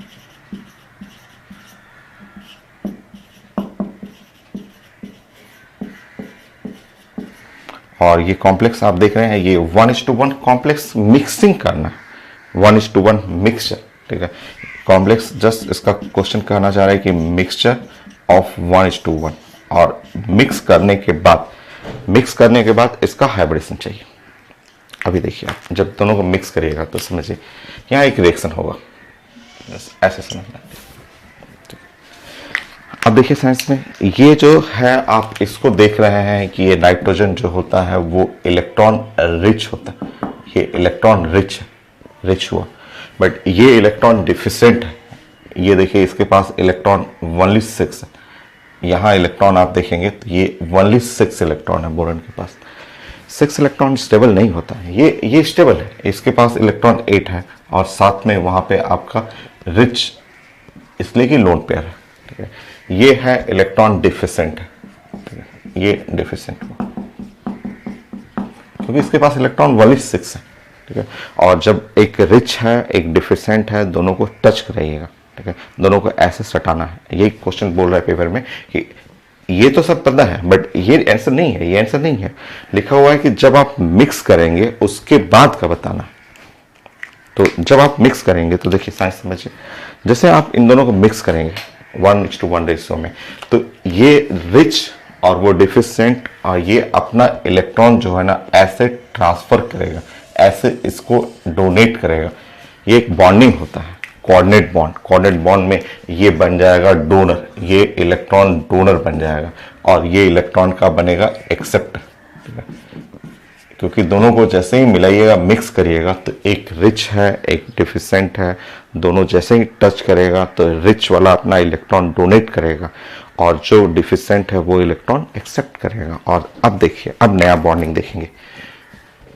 और ये कॉम्प्लेक्स आप देख रहे हैं, ये 1:1 कॉम्प्लेक्स मिक्सिंग करना है, 1:1 मिक्सचर। ठीक है, कॉम्प्लेक्स जस्ट इसका क्वेश्चन कहना चाह रहा है कि मिक्सचर ऑफ 1:1, और मिक्स करने के बाद इसका हाइब्रिडेशन चाहिए। अभी देखिए आप जब दोनों को मिक्स करिएगा तो समझिए यहाँ एक रिएक्शन होगा, ऐसे समझना। अब देखिए साइंस में ये जो है आप इसको देख रहे हैं कि ये नाइट्रोजन जो होता है वो इलेक्ट्रॉन रिच होता है, ये इलेक्ट्रॉन रिच हुआ, बट ये इलेक्ट्रॉन डिफिशिएंट है। ये देखिए इसके पास इलेक्ट्रॉन ओनली 6 है, यहाँ इलेक्ट्रॉन आप देखेंगे तो ये ओनली 6 इलेक्ट्रॉन है बोरॉन के पास। 6 इलेक्ट्रॉन स्टेबल नहीं होता है, ये स्टेबल है, इसके पास इलेक्ट्रॉन 8 है और साथ में वहाँ पे आपका रिच, इसलिए कि लोन पेयर है। ठीक है, ये है इलेक्ट्रॉन डिफिशिएंट है, ठीक है, ये डिफिशिएंट हुआ क्योंकि इसके पास इलेक्ट्रॉन ओनली 6 है। ठीक है, और जब एक रिच है एक डिफिशिएंट है, दोनों को टच कराइएगा। ठीक है, दोनों को ऐसे सटाना है। ये क्वेश्चन बोल रहा है पेपर में कि ये तो सब पता है बट ये आंसर नहीं है, ये आंसर नहीं है। लिखा हुआ है कि जब आप मिक्स करेंगे उसके बाद का बताना। तो जब आप मिक्स करेंगे तो देखिए साइंस समझिए, जैसे आप इन दोनों को मिक्स करेंगे 1:1 रेशियो में, तो ये रिच और वो डिफिशिएंट, और ये अपना इलेक्ट्रॉन जो है ना ऐसे ट्रांसफर करेगा, ऐसे इसको डोनेट करेगा। ये एक बॉन्डिंग होता है। कोऑर्डिनेट बॉन्ड में ये बन जाएगा डोनर, ये इलेक्ट्रॉन डोनर बन जाएगा और ये इलेक्ट्रॉन का बनेगा एक्सेप्टर। क्योंकि दोनों को जैसे ही मिलाइएगा, मिक्स करिएगा, तो एक रिच है एक डिफिसेंट है, दोनों जैसे ही टच करेगा तो रिच वाला अपना इलेक्ट्रॉन डोनेट करेगा और जो डिफिसेंट है वो इलेक्ट्रॉन एक्सेप्ट करेगा। और अब देखिए, अब नया बॉन्डिंग देखेंगे।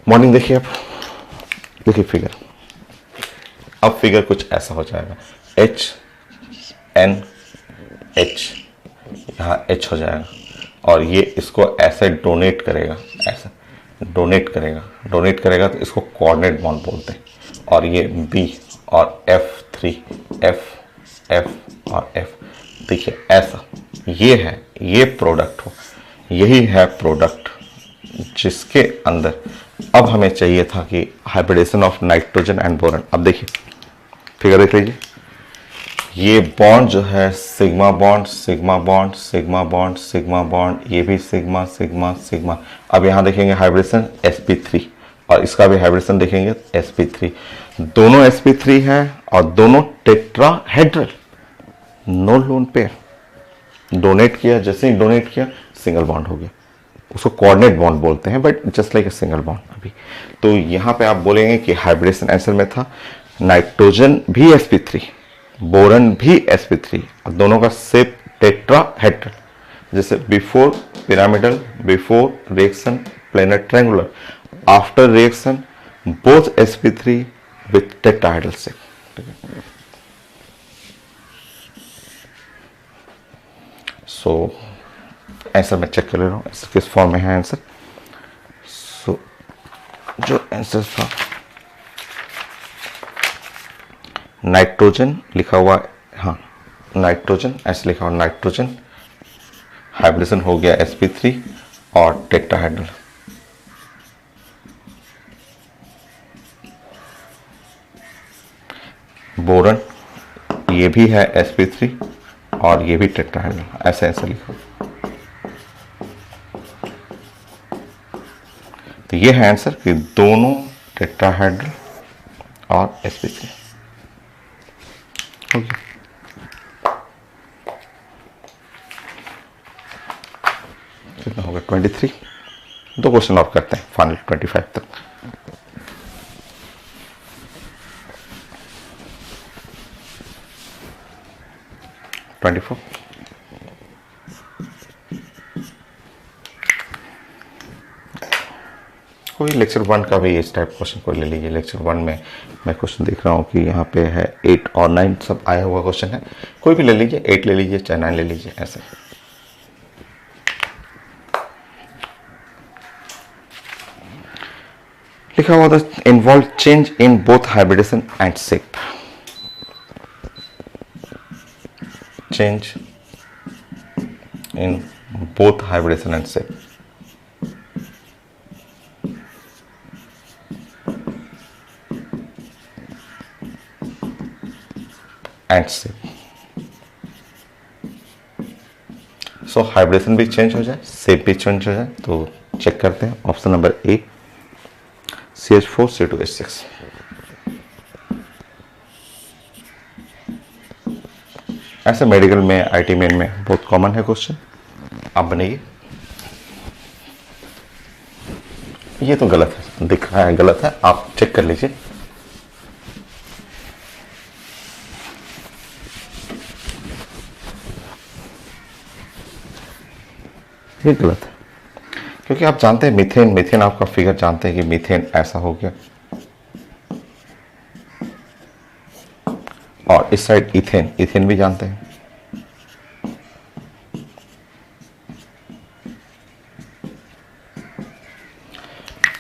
बॉन्डिंग देखिए, अब देखिए फिगर, अब फिगर कुछ ऐसा हो जाएगा, H N H, यहाँ H हो जाएगा और ये इसको ऐसे डोनेट करेगा, ऐसा डोनेट करेगा तो इसको कोऑर्डिनेट बॉन्ड बोलते हैं। और ये B और F3, F और F, देखिए ऐसा, ये है, ये प्रोडक्ट हो, यही है प्रोडक्ट जिसके अंदर अब हमें चाहिए था कि hybridisation of nitrogen and boron. अब देखिए फिगर देख लीजिए, ये बॉन्ड जो है sigma bond sigma bond sigma bond sigma bond, ये भी सिग्मा सिग्मा सिग्मा। अब यहाँ देखेंगे हाइब्रिडेशन sp3 और इसका भी हाइब्रिडेशन देखेंगे sp3, दोनों sp3 है और दोनों tetrahedral, no lone pair. Donate किया, जैसे ही डोनेट किया सिंगल बॉन्ड हो गया, उसको कोऑर्डिनेट बॉन्ड बोलते हैं, but just like a single bond. अभी तो यहाँ पे आप बोलेंगे कि हाइब्रिडेशन आंसर में था नाइट्रोजन भी sp3, बोरन भी sp3 और दोनों का शेप टेट्राहेड्रल, जैसे before pyramidal, before reaction planar triangular, after reaction both sp3 with tetrahedral shape. So answer मैं चेक कर ले रहा हूँ किस फॉर्म में है आंसर। सो जो आंसर था नाइट्रोजन लिखा हुआ, हाँ नाइट्रोजन ऐसे लिखा हुआ, नाइट्रोजन हाइब्रिडेशन हो गया sp3 और टेट्राहेड्रल। बोरन ये भी है sp3 और ये भी टेट्राहेड्रल, ऐसे ऐसे लिखा। तो ये है आंसर कि दोनों टेट्राहेड्रल और sp3। कितना होगा 23, दो क्वेश्चन और करते हैं फाइनल 25 तक। कोई लेक्चर 1 का भी इस टाइप क्वेश्चन कोई ले लीजिए। लेक्चर 1 में मैं क्वेश्चन देख रहा हूँ कि यहाँ पे है 8 और 9 सब आया हुआ क्वेश्चन है, कोई भी ले लीजिए, 8 ले लीजिए चाहे 9 ले लीजिए, ऐसे। लिखा हुआ था involve change in both hybridisation and shape, change in both hybridisation and shape. And shape, so hybridisation भी चेंज हो जाए, शेप भी चेंज हो जाए, तो चेक करते हैं ऑप्शन नंबर ए CH4C2H6। ऐसे मेडिकल में, आईटी मेन में बहुत कॉमन है क्वेश्चन। आप बनाइए। ये तो गलत है, दिख रहा है गलत है, आप चेक कर लीजिए। ये गलत है क्योंकि आप जानते हैं मीथेन आपका फिगर जानते हैं कि मीथेन ऐसा हो गया और इस साइड इथेन भी जानते हैं।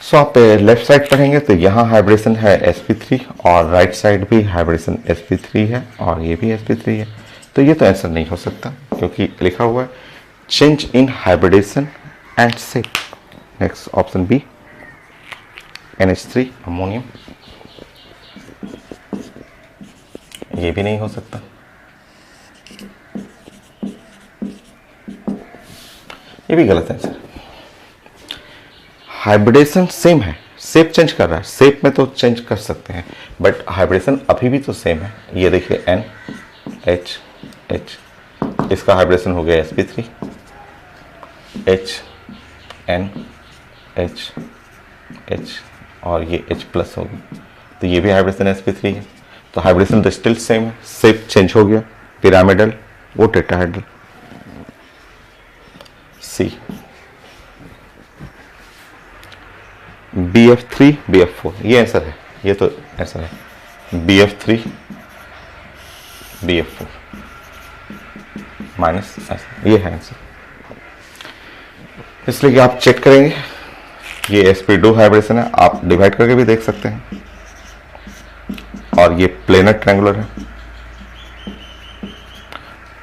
सो आप लेफ्ट साइड पढ़ेंगे तो यहाँ हाइब्रिडेशन है sp3 और राइट साइड भी हाइब्रिडेशन sp3 है और ये भी sp3 है, तो ये तो आंसर नहीं हो सकता क्योंकि लिखा हुआ है change in hybridisation and shape. Next option B NH3 ammonium, ये भी नहीं हो सकता। ये भी गलत है आंसर। हाइब्रिडेशन सेम है, शेप चेंज कर रहा है, शेप में तो चेंज कर सकते हैं बट हाइब्रिडेशन अभी भी तो सेम है। ये देखिए NH, इसका हाइब्रिडेशन हो गया sp3, HNH और ये H प्लस होगी, तो ये भी हाइब्रिडेशन sp3 है। तो हाइब्रिडेशन तो स्टिल सेम है, शेप चेंज हो गया, पिरामिडल वो टेट्राहेड्रल। C BF3 BF4, ये आंसर है, ये तो आंसर है BF3 BF4 माइनस, ये है आंसर। इसलिए कि आप चेक करेंगे, ये sp2 हाइब्रिडेशन है, आप डिवाइड करके भी देख सकते हैं, और ये प्लेनर ट्रायंगुलर है,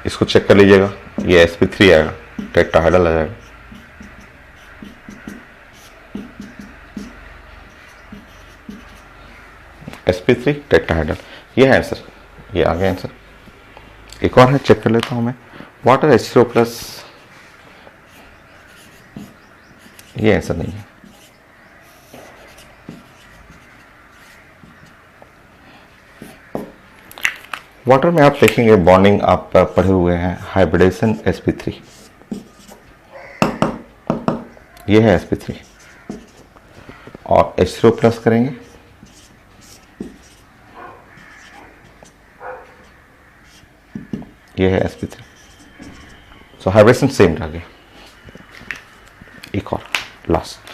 इसको चेक कर लीजिएगा, ये sp3 आएगा, टेट्राहेड्रल आ जाएगा। sp3 टेट्राहेड्रल, ये है आंसर, ये आ गया आंसर। एक और है, चेक कर लेता हूं मैं, वाटर H2O प्लस, ये आंसर नहीं है। वाटर में आप देखेंगे बॉन्डिंग आप पढ़े हुए हैं, हाइब्रिडेशन sp3, ये है sp3 और H2O प्लस करेंगे, ये है sp3, सो हाइब्रिडेशन सेम रह गया। एक और लास्ट,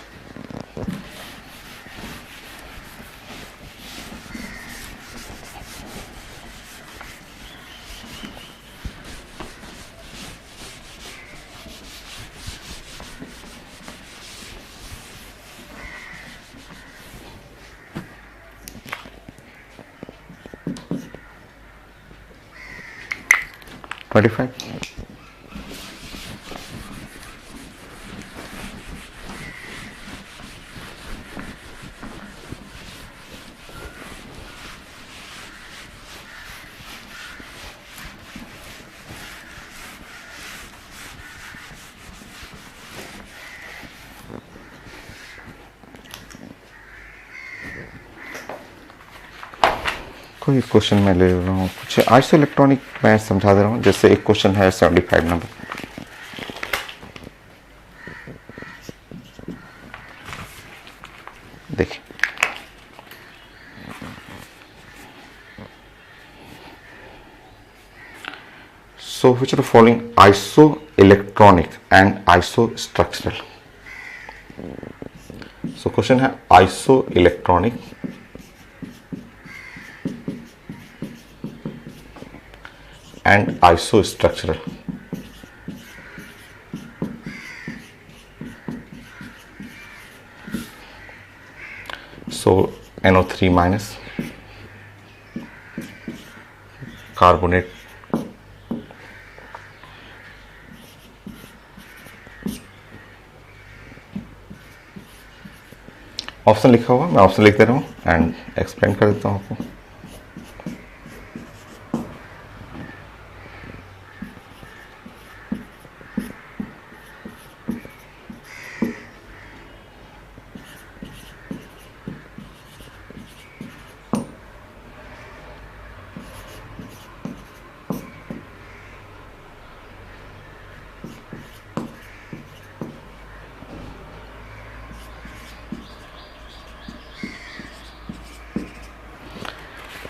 $25। कोई क्वेश्चन मैं ले रहा हूँ, कुछ आइसो इलेक्ट्रॉनिक मैं समझा दे रहा हूँ। जैसे एक क्वेश्चन है 75 नंबर, देखिए so which are the following isoelectronic and isostructural. So question है isoelectronic and isostructural। So NO3 minus, carbonate, option लिखा हुआ, मैं ऑप्शन लिख दे रहा हूँ एंड एक्सप्लेन कर देता हूँ आपको।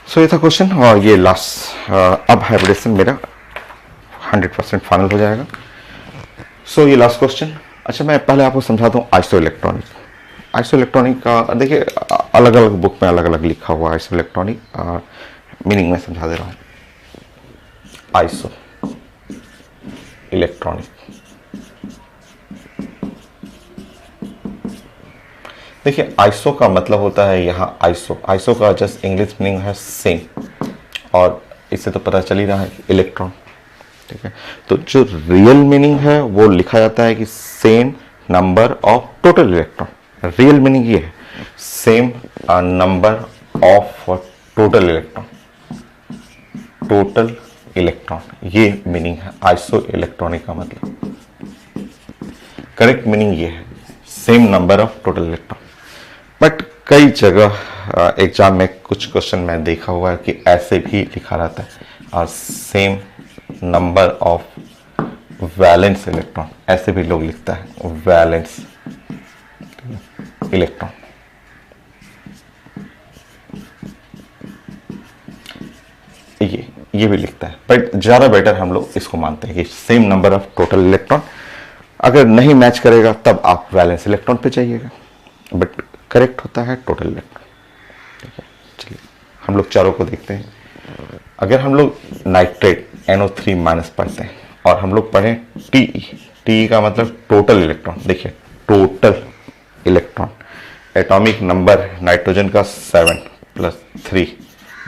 सो ये था क्वेश्चन और ये लास्ट, अब हाइब्रिडेशन मेरा 100% फाइनल हो जाएगा। सो ये लास्ट क्वेश्चन। अच्छा मैं पहले आपको समझाता हूँ आइसो इलेक्ट्रॉनिक। आइसो इलेक्ट्रॉनिक का देखिए अलग अलग बुक में अलग अलग लिखा हुआ है आइसो इलेक्ट्रॉनिक, मीनिंग में समझा दे रहा हूँ। आइसो इलेक्ट्रॉनिक, देखिए आइसो का मतलब होता है यहाँ आइसो का जस्ट इंग्लिश मीनिंग है सेम, और इससे तो पता चल ही रहा है इलेक्ट्रॉन, ठीक है। तो जो रियल मीनिंग है वो लिखा जाता है कि same number of total electron. Real meaning ये है same number of total electron, total electron, ये मीनिंग है आइसो इलेक्ट्रॉनिक का मतलब। करेक्ट मीनिंग ये है same number of total electron. But कई जगह एग्जाम में कुछ क्वेश्चन मैं देखा हुआ है कि ऐसे भी लिखा रहता है और same number of valence electron, ऐसे भी लोग लिखता है वैलेंस इलेक्ट्रॉन। ये भी लिखता है, बट ज़्यादा बेटर हम लोग इसको मानते हैं कि same number of total electron. अगर नहीं मैच करेगा तब आप वैलेंस इलेक्ट्रॉन पे जाइएगा, बट करेक्ट होता है टोटल इलेक्ट्रॉन। ठीक है, चलिए हम लोग चारों को देखते हैं। अगर हम लोग नाइट्रेट NO3 माइनस पढ़ते हैं और हम लोग पढ़ें TE का मतलब टोटल इलेक्ट्रॉन। देखिए total electron, atomic number nitrogen का 7 + 3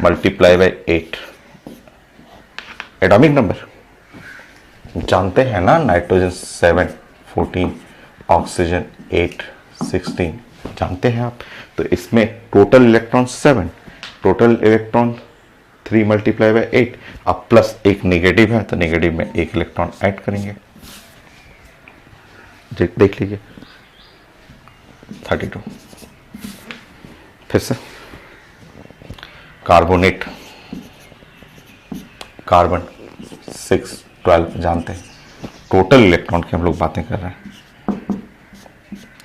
मल्टीप्लाई बाय 8। एटॉमिक नंबर जानते हैं ना, नाइट्रोजन 7 14, ऑक्सीजन 8 16, जानते हैं आप। तो इसमें total electron 7, total electron 3 multiply by 8, अब प्लस एक नेगेटिव है तो नेगेटिव में एक इलेक्ट्रॉन ऐड करेंगे। देख लीजिए 32। फिर से कार्बोनेट, कार्बन 6 12 जानते हैं। टोटल इलेक्ट्रॉन की हम लोग बातें कर रहे हैं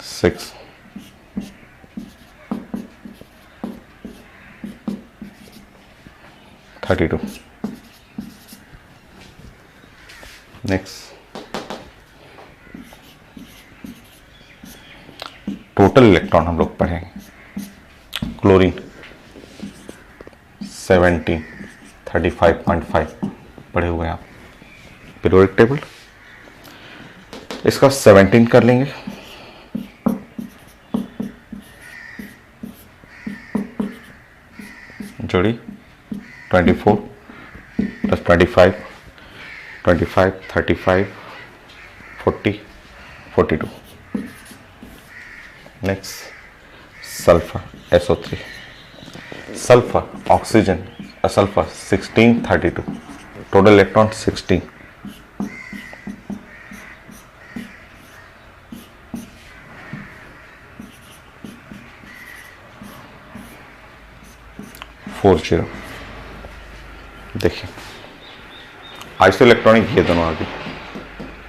6, (32). नेक्स्ट टोटल इलेक्ट्रॉन हम लोग पढ़ेंगे। क्लोरीन 17 35.5 पढ़े हुए हैं आप। पीरियोडिक टेबल इसका 17 कर लेंगे, जोड़ी 24 + 25 25 35 40 42। Next sulphur SO3, sulphur oxygen sulphur 16 32, total electron 16। देखिए आइसो इलेक्ट्रॉनिक, ये दोनों आगे,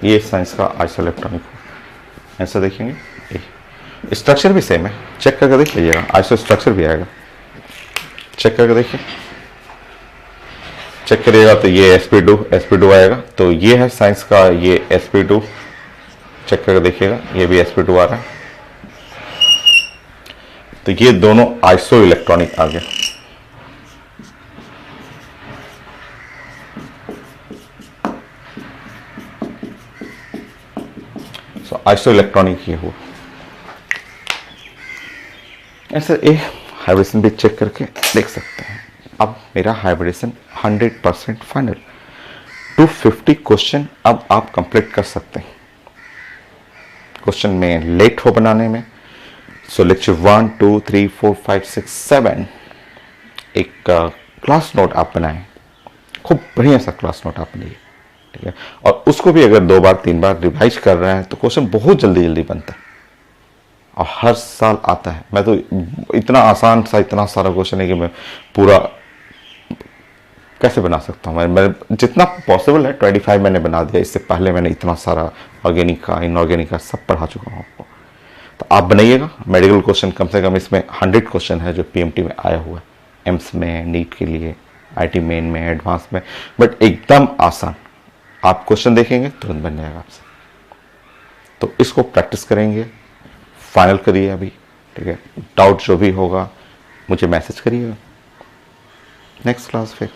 ये साइंस का आइसो इलेक्ट्रॉनिक ऐसा देखेंगे। स्ट्रक्चर भी सेम है, चेक करके देख लीजिएगा। आइसो स्ट्रक्चर भी आएगा, चेक करके देखिए, चेक करिएगा तो ये sp2 आएगा। तो ये है साइंस का ये sp2, चेक करके देखिएगा, ये भी sp2 आ रहा है। तो ये दोनों आइसो इलेक्ट्रॉनिक आ गया। सो आइसो इलेक्ट्रॉनिक ये हुआ। ऐसे हाइब्रिडेशन भी चेक करके देख सकते हैं। अब मेरा हाइब्रिडेशन 100% फाइनल। 250 क्वेश्चन अब आप कंप्लीट कर सकते हैं। क्वेश्चन में लेट हो बनाने में, सो लेक्चर 1 2 3 4 5 6 7 एक क्लास नोट आप बनाएं, खूब बढ़िया सा क्लास नोट आप बनाइए, ठीक है। और उसको भी अगर 2 बार 3 बार रिवाइज कर रहे हैं तो क्वेश्चन बहुत जल्दी जल्दी बनता है और हर साल आता है। मैं तो इतना आसान सा इतना सारा क्वेश्चन है कि मैं पूरा कैसे बना सकता हूँ। मैं जितना पॉसिबल है 25 मैंने बना दिया। इससे पहले मैंने इतना सारा ऑर्गेनिक का इनऑर्गेनिक का सब पढ़ा चुका हूँ आपको। तो आप बनाइएगा। मेडिकल क्वेश्चन कम से कम इसमें 100 क्वेश्चन है जो पीएमटी में आया हुआ है, एम्स में, नीट के लिए, आईटी मेन में, एडवांस में, बट एकदम आसान। आप क्वेश्चन देखेंगे तुरंत बन जाएगा आपसे। तो इसको प्रैक्टिस करेंगे, फाइनल करिए अभी, ठीक है। डाउट जो भी होगा मुझे मैसेज करिएगा। नेक्स्ट क्लास फिर